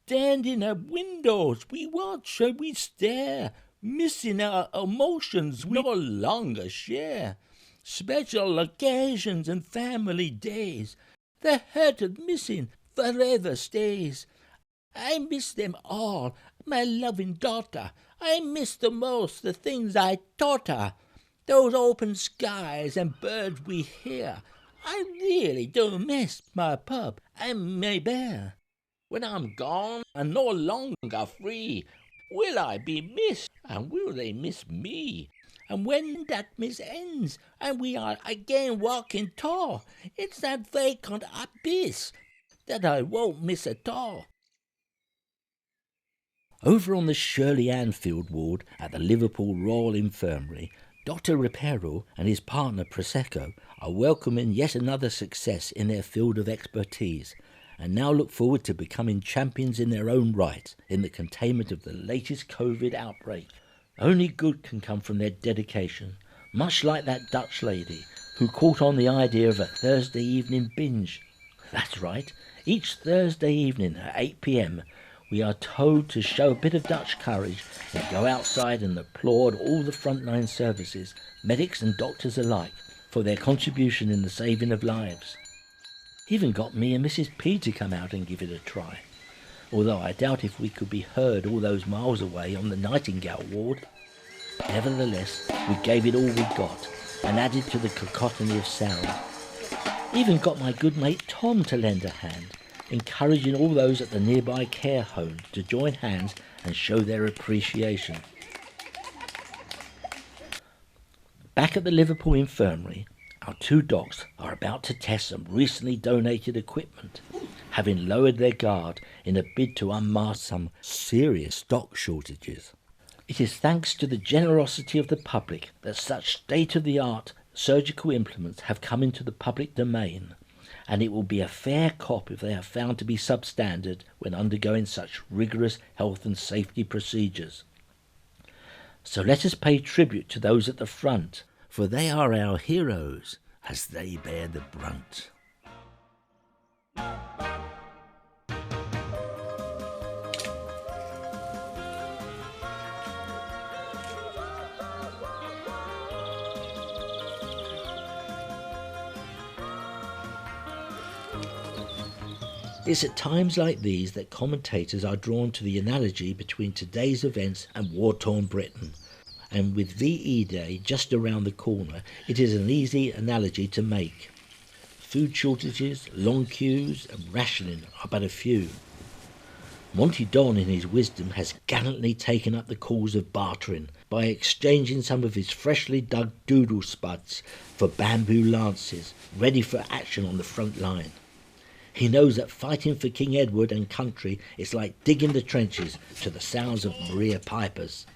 Standing at windows, we watch and we stare, missing our emotions we no longer share. Special occasions and family days, the hurt of missing forever stays. I miss them all, my loving daughter. I miss the most the things I taught her. Those open skies and birds we hear. I really do miss my pup and my bear. When I'm gone and no longer free, will I be missed and will they miss me? And when that miss ends and we are again walking tall, it's that vacant abyss that I won't miss at all. Over on the Shirley Anfield ward at the Liverpool Royal Infirmary, Dr. Repero and his partner Prosecco are welcoming yet another success in their field of expertise, and now look forward to becoming champions in their own right in the containment of the latest COVID outbreak. Only good can come from their dedication, much like that Dutch lady who caught on the idea of a Thursday evening binge. That's right, each Thursday evening at 8 p.m, we are told to show a bit of Dutch courage and go outside and applaud all the frontline services, medics and doctors alike, for their contribution in the saving of lives. Even got me and Mrs. P to come out and give it a try, although I doubt if we could be heard all those miles away on the Nightingale ward. Nevertheless, we gave it all we got and added to the cacophony of sound. Even got my good mate Tom to lend a hand, encouraging all those at the nearby care home to join hands and show their appreciation. Back at the Liverpool Infirmary, our two docs are about to test some recently donated equipment, having lowered their guard in a bid to unmask some serious stock shortages. It is thanks to the generosity of the public that such state-of-the-art surgical implements have come into the public domain, and it will be a fair cop if they are found to be substandard when undergoing such rigorous health and safety procedures. So let us pay tribute to those at the front, for they are our heroes as they bear the brunt. It's at times like these that commentators are drawn to the analogy between today's events and war-torn Britain. And with VE Day just around the corner, it is an easy analogy to make. Food shortages, long queues and rationing are but a few. Monty Don in his wisdom has gallantly taken up the cause of bartering by exchanging some of his freshly dug doodle spuds for bamboo lances, ready for action on the front line. He knows that fighting for King Edward and country is like digging the trenches to the sounds of Maria Pipers.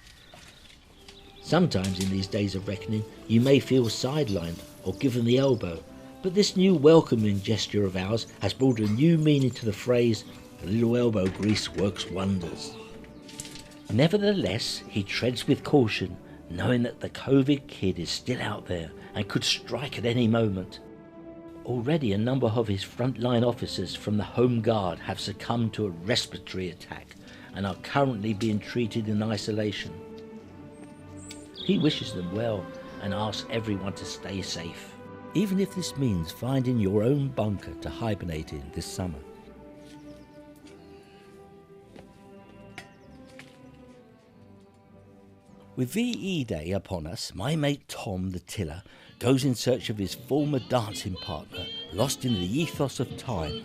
Sometimes in these days of reckoning you may feel sidelined or given the elbow, but this new welcoming gesture of ours has brought a new meaning to the phrase, "A little elbow grease works wonders." Nevertheless, he treads with caution, knowing that the COVID kid is still out there and could strike at any moment. Already a number of his frontline officers from the Home Guard have succumbed to a respiratory attack and are currently being treated in isolation. He wishes them well and asks everyone to stay safe, even if this means finding your own bunker to hibernate in this summer. With VE Day upon us, my mate Tom the Tiller goes in search of his former dancing partner, lost in the ethos of time.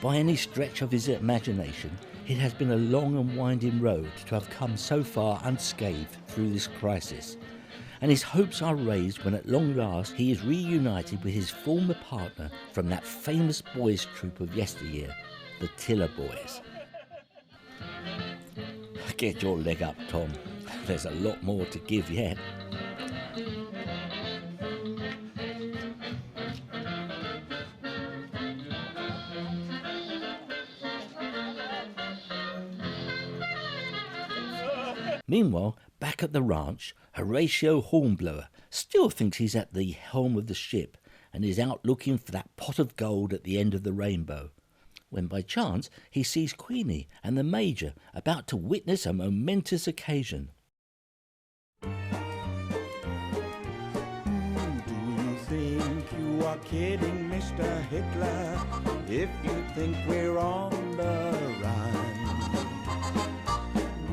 By any stretch of his imagination, it has been a long and winding road to have come so far unscathed through this crisis, and his hopes are raised when at long last he is reunited with his former partner from that famous boys' troupe of yesteryear, the Tiller Boys. Get your leg up, Tom. There's a lot more to give yet. Meanwhile, back at the ranch, Horatio Hornblower still thinks he's at the helm of the ship and is out looking for that pot of gold at the end of the rainbow, when by chance he sees Queenie and the Major about to witness a momentous occasion. Do you think you are kidding, Mr. Hitler, if you think we're on the run?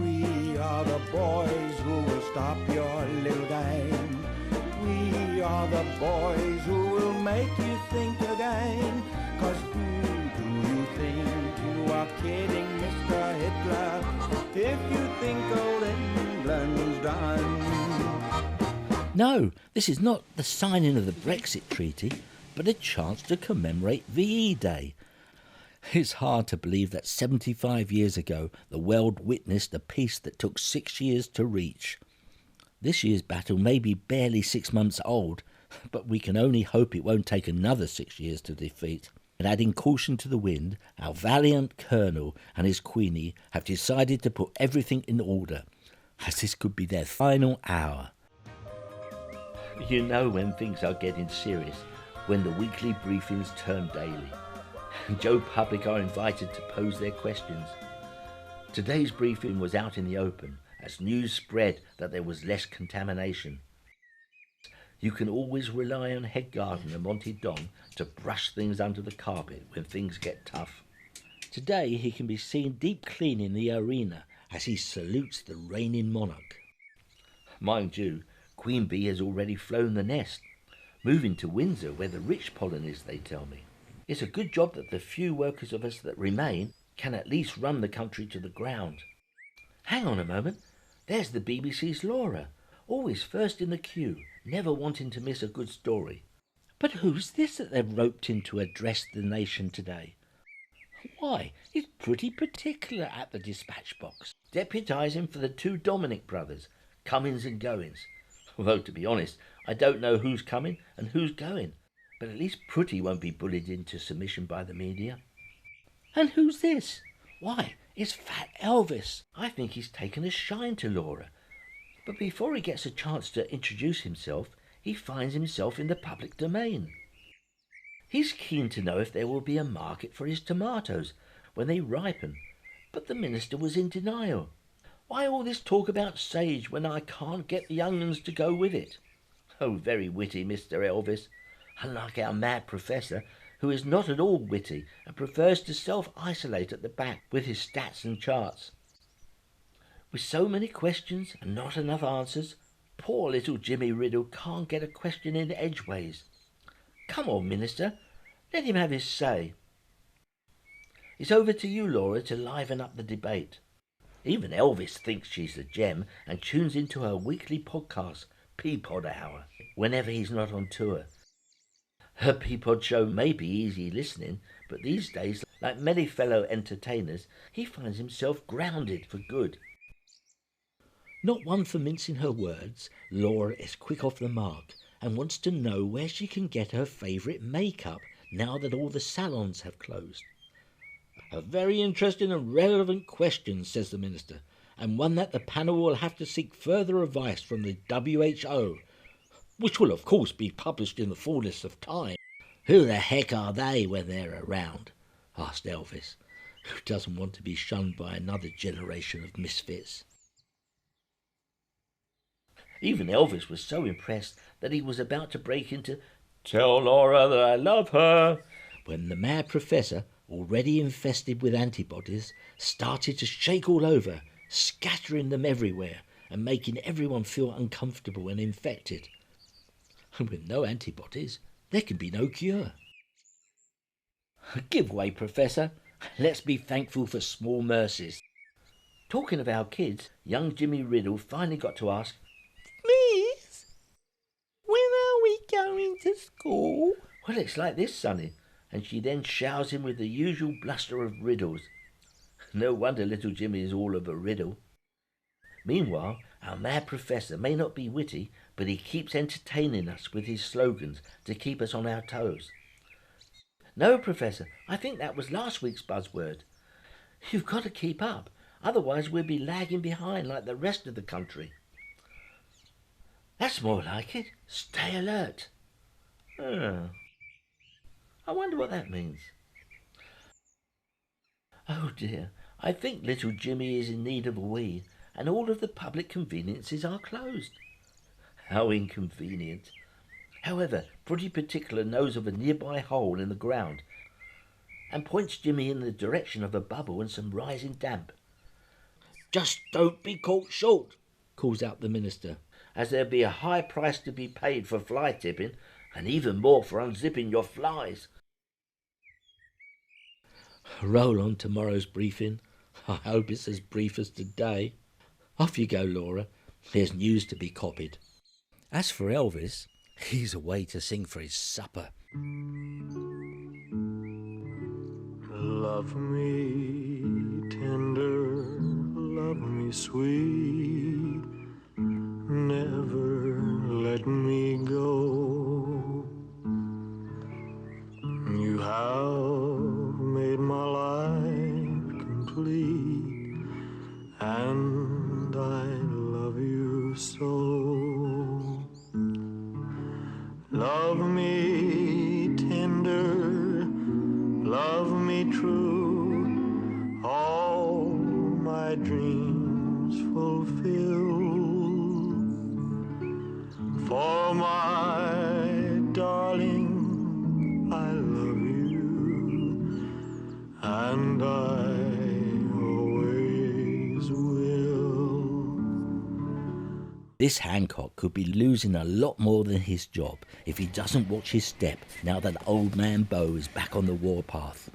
We are the boys who will stop your little game. We are the boys who will make you think again. 'Cause who do you think you are kidding, Mr. Hitler, if you think old England's done? No, this is not the signing of the Brexit Treaty, but a chance to commemorate VE Day. It's hard to believe that 75 years ago the world witnessed a peace that took 6 years to reach. This year's battle may be barely 6 months old, but we can only hope it won't take another 6 years to defeat. And adding caution to the wind, our valiant colonel and his Queenie have decided to put everything in order, as this could be their final hour. You know when things are getting serious, when the weekly briefings turn daily, and Joe Public are invited to pose their questions. Today's briefing was out in the open, as news spread that there was less contamination. You can always rely on head gardener Monty Don to brush things under the carpet when things get tough. Today he can be seen deep cleaning the arena as he salutes the reigning monarch. Mind you, Queen Bee has already flown the nest, moving to Windsor where the rich pollen is, they tell me. It's a good job that the few workers of us that remain can at least run the country to the ground. Hang on a moment, there's the BBC's Laura, always first in the queue, never wanting to miss a good story. But who's this that they've roped in to address the nation today? Why, he's pretty particular at the dispatch box, deputising for the two Dominic brothers, comings and goings. Although, to be honest, I don't know who's coming and who's going, but at least Pretty won't be bullied into submission by the media. And who's this? Why, it's Fat Elvis. I think he's taken a shine to Laura. But before he gets a chance to introduce himself, he finds himself in the public domain. He's keen to know if there will be a market for his tomatoes when they ripen, but the minister was in denial. Why all this talk about sage when I can't get the onions to go with it? Oh, very witty, Mr. Elvis. Unlike our mad professor, who is not at all witty and prefers to self-isolate at the back with his stats and charts. With so many questions and not enough answers, poor little Jimmy Riddle can't get a question in edgeways. Come on, Minister, let him have his say. It's over to you, Laura, to liven up the debate. Even Elvis thinks she's a gem and tunes into her weekly podcast, Peapod Hour, whenever he's not on tour. Her Peapod show may be easy listening, but these days, like many fellow entertainers, he finds himself grounded for good. Not one for mincing her words, Laura is quick off the mark and wants to know where she can get her favourite makeup now that all the salons have closed. A very interesting and relevant question, says the minister, and one that the panel will have to seek further advice from the WHO, which will of course be published in the fullness of time. Who the heck are they when they're around? Asked Elvis, who doesn't want to be shunned by another generation of misfits. Even Elvis was so impressed that he was about to break into "Tell Laura that I love her," when the mad professor, already infested with antibodies, started to shake all over, scattering them everywhere and making everyone feel uncomfortable and infected. And with no antibodies, there can be no cure. Give way, Professor. Let's be thankful for small mercies. Talking of our kids, young Jimmy Riddle finally got to ask, Miss, when are we going to school? "Well, it's like this, Sonny," and she then showers him with the usual bluster of riddles. No wonder little Jimmy is all of a riddle. Meanwhile, our mad professor may not be witty, but he keeps entertaining us with his slogans to keep us on our toes. No, Professor, I think that was last week's buzzword. You've got to keep up, otherwise we'll be lagging behind like the rest of the country. That's more like it. Stay alert. I wonder what that means. Oh dear, I think little Jimmy is in need of a wee, and all of the public conveniences are closed. How inconvenient. However, Pretty Particular knows of a nearby hole in the ground and points Jimmy in the direction of a bubble and some rising damp. "Just don't be caught short," calls out the minister, "as there'll be a high price to be paid for fly tipping and even more for unzipping your flies." Roll on tomorrow's briefing. I hope it's as brief as today. Off you go, Laura. There's news to be copied. As for Elvis, he's away to sing for his supper. Love me tender, love me sweet, never let me go. You have made my life complete, and I love you so. Love me tender, love me true, all my dreams fulfill. For my darling, I love you, and I always will. This Hancock could be losing a lot more than his job if he doesn't watch his step now that old man Bo is back on the warpath.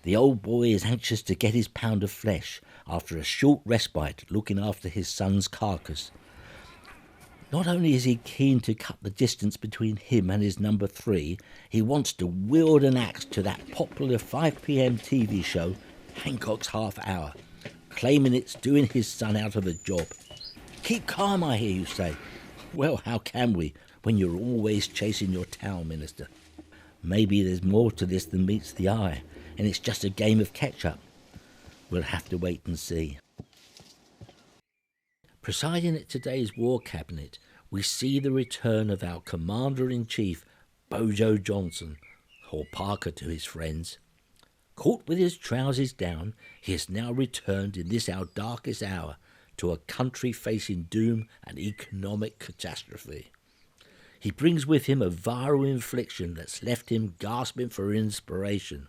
The old boy is anxious to get his pound of flesh after a short respite looking after his son's carcass. Not only is he keen to cut the distance between him and his number 3, he wants to wield an axe to that popular 5 p.m. TV show, Hancock's Half Hour, claiming it's doing his son out of a job. Keep calm, I hear you say. Well, how can we when you're always chasing your town minister? Maybe there's more to this than meets the eye, and it's just a game of catch-up. We'll have to wait and see. Presiding at today's War Cabinet, we see the return of our Commander-in-Chief, Bojo Johnson, or Parker to his friends. Caught with his trousers down, he has now returned in this our darkest hour to a country facing doom and economic catastrophe. He brings with him a viral infliction that's left him gasping for inspiration.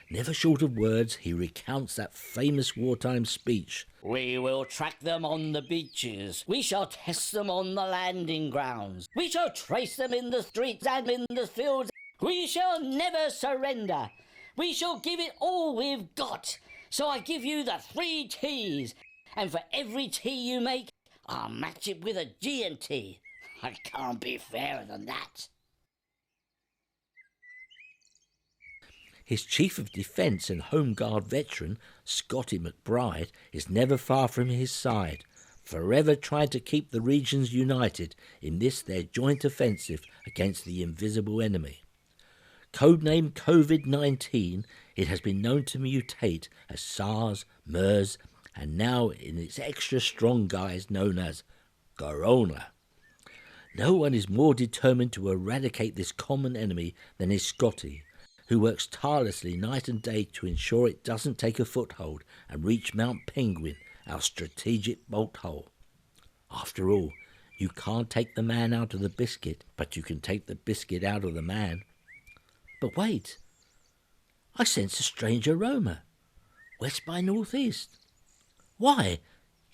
Never short of words, he recounts that famous wartime speech. We will track them on the beaches. We shall test them on the landing grounds. We shall trace them in the streets and in the fields. We shall never surrender. We shall give it all we've got. So I give you the 3 T's. And for every T you make, I'll match it with a G&T. I can't be fairer than that. His Chief of Defence and Home Guard veteran, Scotty McBride, is never far from his side, forever trying to keep the regions united in this their joint offensive against the invisible enemy. Codenamed COVID-19, it has been known to mutate as SARS, MERS, and now in its extra strong guise known as Corona. No one is more determined to eradicate this common enemy than is Scotty, who works tirelessly night and day to ensure it doesn't take a foothold and reach Mount Penguin, our strategic bolt hole. After all, you can't take the man out of the biscuit, but you can take the biscuit out of the man. But wait, I sense a strange aroma, west by northeast. Why,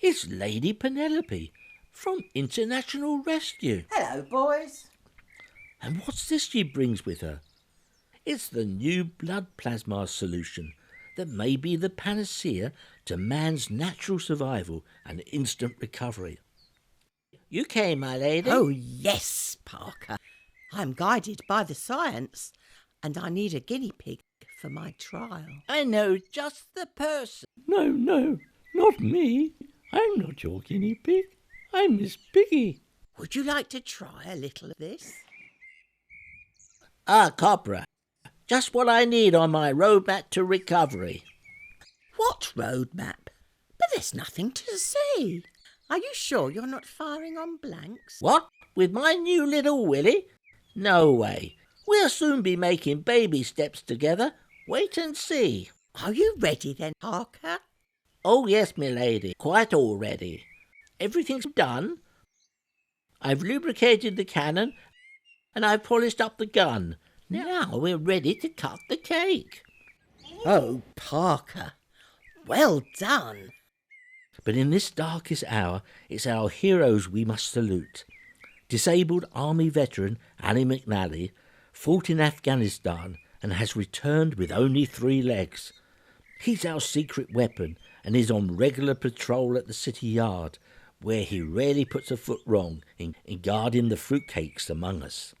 it's Lady Penelope from International Rescue. Hello, boys. And what's this she brings with her? It's the new blood plasma solution that may be the panacea to man's natural survival and instant recovery. You came, my lady? Oh, yes, Parker. I'm guided by the science, and I need a guinea pig for my trial. I know just the person. No, not me. I'm not your guinea pig. I'm Miss Piggy. Would you like to try a little of this? Ah, Copra. Just what I need on my roadmap to recovery. What roadmap? But there's nothing to see. Are you sure you're not firing on blanks? What? With my new little Willie? No way. We'll soon be making baby steps together. Wait and see. Are you ready then, Parker? Oh yes, milady. Quite all ready. Everything's done. I've lubricated the cannon and I've polished up the gun. Now we're ready to cut the cake. Oh, Parker, well done. But in this darkest hour, it's our heroes we must salute. Disabled Army veteran Ali McNally fought in Afghanistan and has returned with only 3 legs. He's our secret weapon and is on regular patrol at the city yard, where he rarely puts a foot wrong in guarding the fruitcakes among us.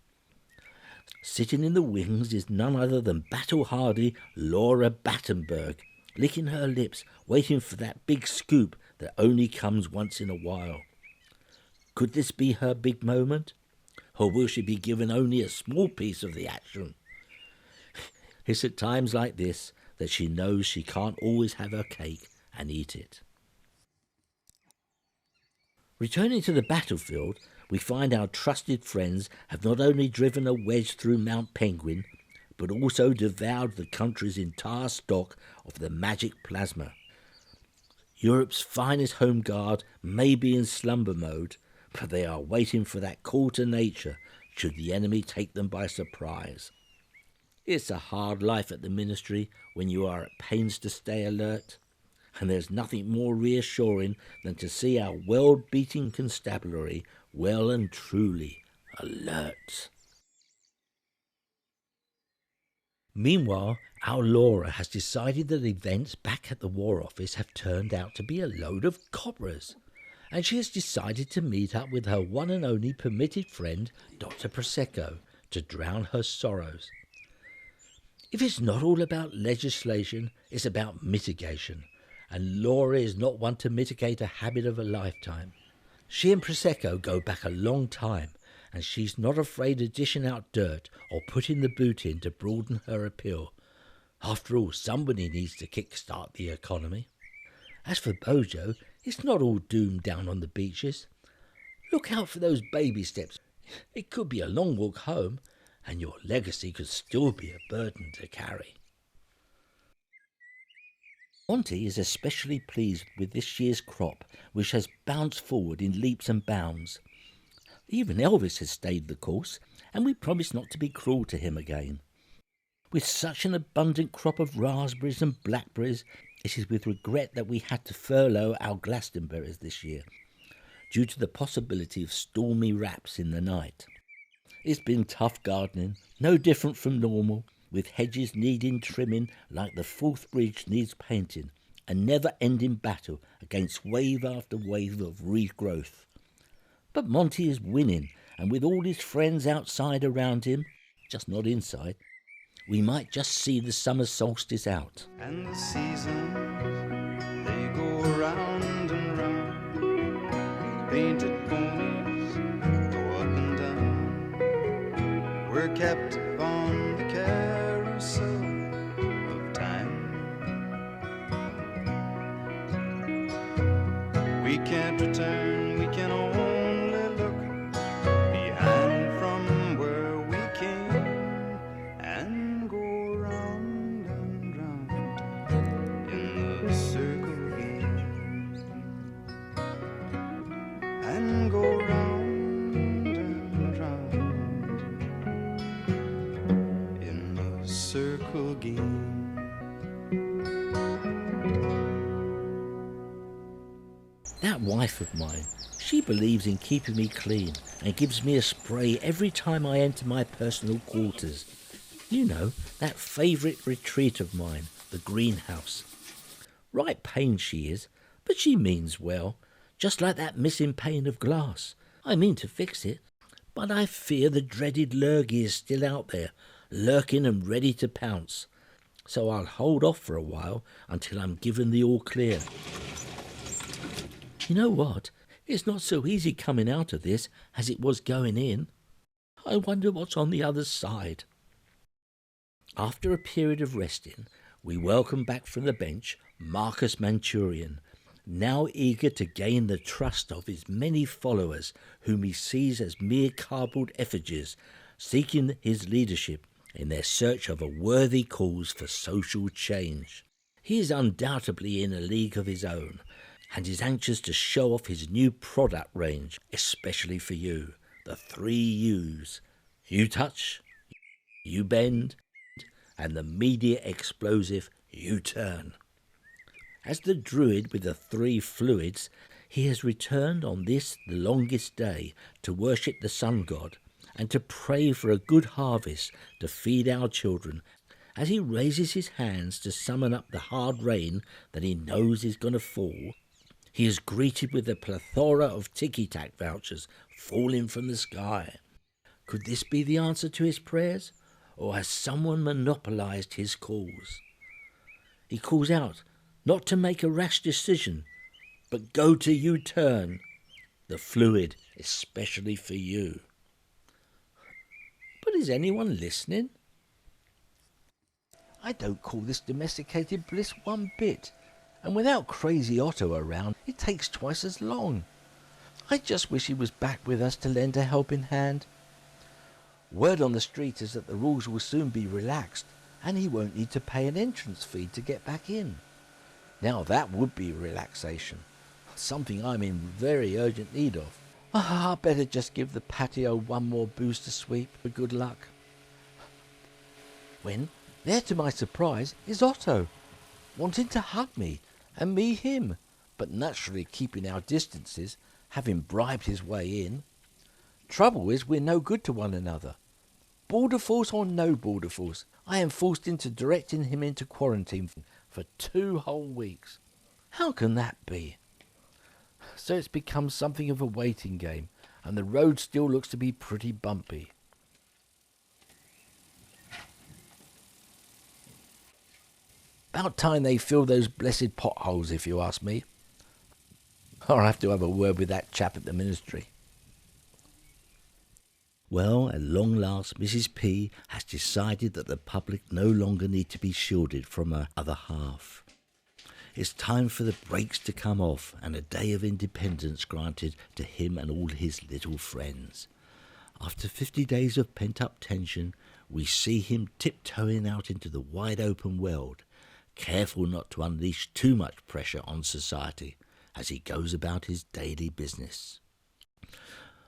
Sitting in the wings is none other than battle-hardy Laura Battenberg, licking her lips, waiting for that big scoop that only comes once in a while. Could this be her big moment? Or will she be given only a small piece of the action? It's at times like this that she knows she can't always have her cake and eat it. Returning to the battlefield, we find our trusted friends have not only driven a wedge through Mount Penguin, but also devoured the country's entire stock of the magic plasma. Europe's finest home guard may be in slumber mode, but they are waiting for that call to nature should the enemy take them by surprise. It's a hard life at the ministry when you are at pains to stay alert, and there's nothing more reassuring than to see our world-beating constabulary well and truly alert. Meanwhile, our Laura has decided that events back at the War Office have turned out to be a load of cobras, and she has decided to meet up with her one and only permitted friend, Dr. Prosecco, to drown her sorrows. If it's not all about legislation, it's about mitigation, and Laura is not one to mitigate a habit of a lifetime. She and Prosecco go back a long time, and she's not afraid of dishing out dirt or putting the boot in to broaden her appeal. After all, somebody needs to kick-start the economy. As for Bojo, it's not all doomed down on the beaches. Look out for those baby steps. It could be a long walk home, and your legacy could still be a burden to carry. Monty is especially pleased with this year's crop, which has bounced forward in leaps and bounds. Even Elvis has stayed the course, and we promise not to be cruel to him again. With such an abundant crop of raspberries and blackberries, it is with regret that we had to furlough our Glastonberries this year, due to the possibility of stormy raps in the night. It's been tough gardening, no different from normal, with hedges needing trimming like the Forth Bridge needs painting, a never-ending battle against wave after wave of regrowth. But Monty is winning, and with all his friends outside around him, just not inside, we might just see the summer solstice out. And the seasons, they go round and round. Painted ponies go up and down. We're kept upon the carousel of time. We can't return, we can only look behind from where we came and go round and round in the circle again, and go round and round in the circle again. That wife of mine, she believes in keeping me clean and gives me a spray every time I enter my personal quarters. You know, that favourite retreat of mine, the greenhouse. Right pain she is, but she means well, just like that missing pane of glass. I mean to fix it, but I fear the dreaded lurgy is still out there, lurking and ready to pounce. So I'll hold off for a while until I'm given the all clear. You know what? It's not so easy coming out of this as it was going in. I wonder what's on the other side. After a period of resting, we welcome back from the bench Marcus Manchurian, now eager to gain the trust of his many followers, whom he sees as mere cardboard effigies, seeking his leadership in their search of a worthy cause for social change. He is undoubtedly in a league of his own, and is anxious to show off his new product range, especially for you, the 3 U's. You touch, you bend, and the media explosive you turn. As the druid with the 3 fluids, he has returned on this, the longest day, to worship the sun god and to pray for a good harvest to feed our children. As he raises his hands to summon up the hard rain that he knows is going to fall, he is greeted with a plethora of ticky-tack vouchers falling from the sky. Could this be the answer to his prayers, or has someone monopolised his cause? He calls out, not to make a rash decision, but go to U-turn. The fluid, especially for you. But is anyone listening? I don't call this domesticated bliss one bit. And without Crazy Otto around, it takes twice as long. I just wish he was back with us to lend a helping hand. Word on the street is that the rules will soon be relaxed, and he won't need to pay an entrance fee to get back in. Now that would be relaxation, something I'm in very urgent need of. I better just give the patio one more booster sweep for good luck. When, there to my surprise, is Otto, wanting to hug me, and me him, but naturally keeping our distances, having bribed his way in. Trouble is we're no good to one another. Border force or no border force, I am forced into directing him into quarantine for 2 whole weeks. How can that be? So it's become something of a waiting game, and the road still looks to be pretty bumpy. About time they fill those blessed potholes, if you ask me. I'll have to have a word with that chap at the ministry. Well, at long last, Mrs. P has decided that the public no longer need to be shielded from her other half. It's time for the brakes to come off and a day of independence granted to him and all his little friends. After 50 days of pent-up tension, we see him tiptoeing out into the wide open world, careful not to unleash too much pressure on society as he goes about his daily business.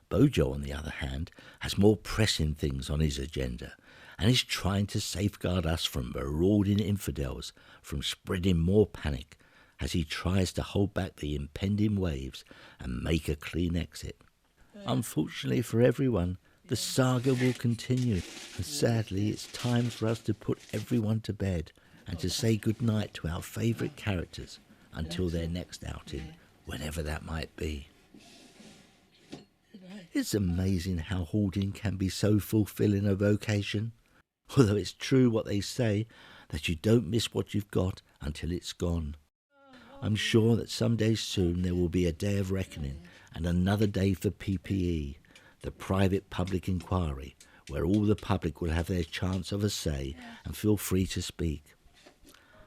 Bojo, on the other hand, has more pressing things on his agenda and is trying to safeguard us from marauding infidels from spreading more panic as he tries to hold back the impending waves and make a clean exit. Unfortunately for everyone, the saga will continue, and sadly it's time for us to put everyone to bed and to say goodnight to our favourite characters until their next outing, whenever that might be. It's amazing how hoarding can be so fulfilling a vocation, although it's true what they say, that you don't miss what you've got until it's gone. I'm sure that someday soon there will be a day of reckoning and another day for PPE, the private public inquiry, where all the public will have their chance of a say and feel free to speak.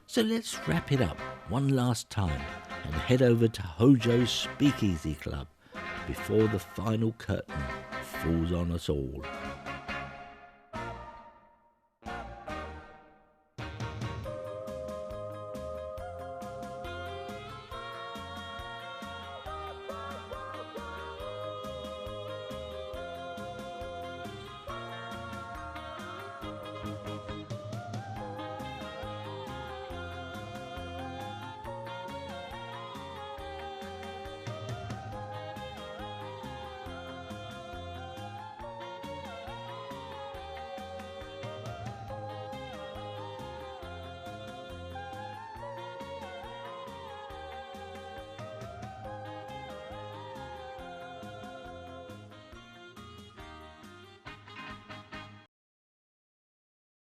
So let's wrap it up one last time and head over to Hojo's Speakeasy Club before the final curtain falls on us all.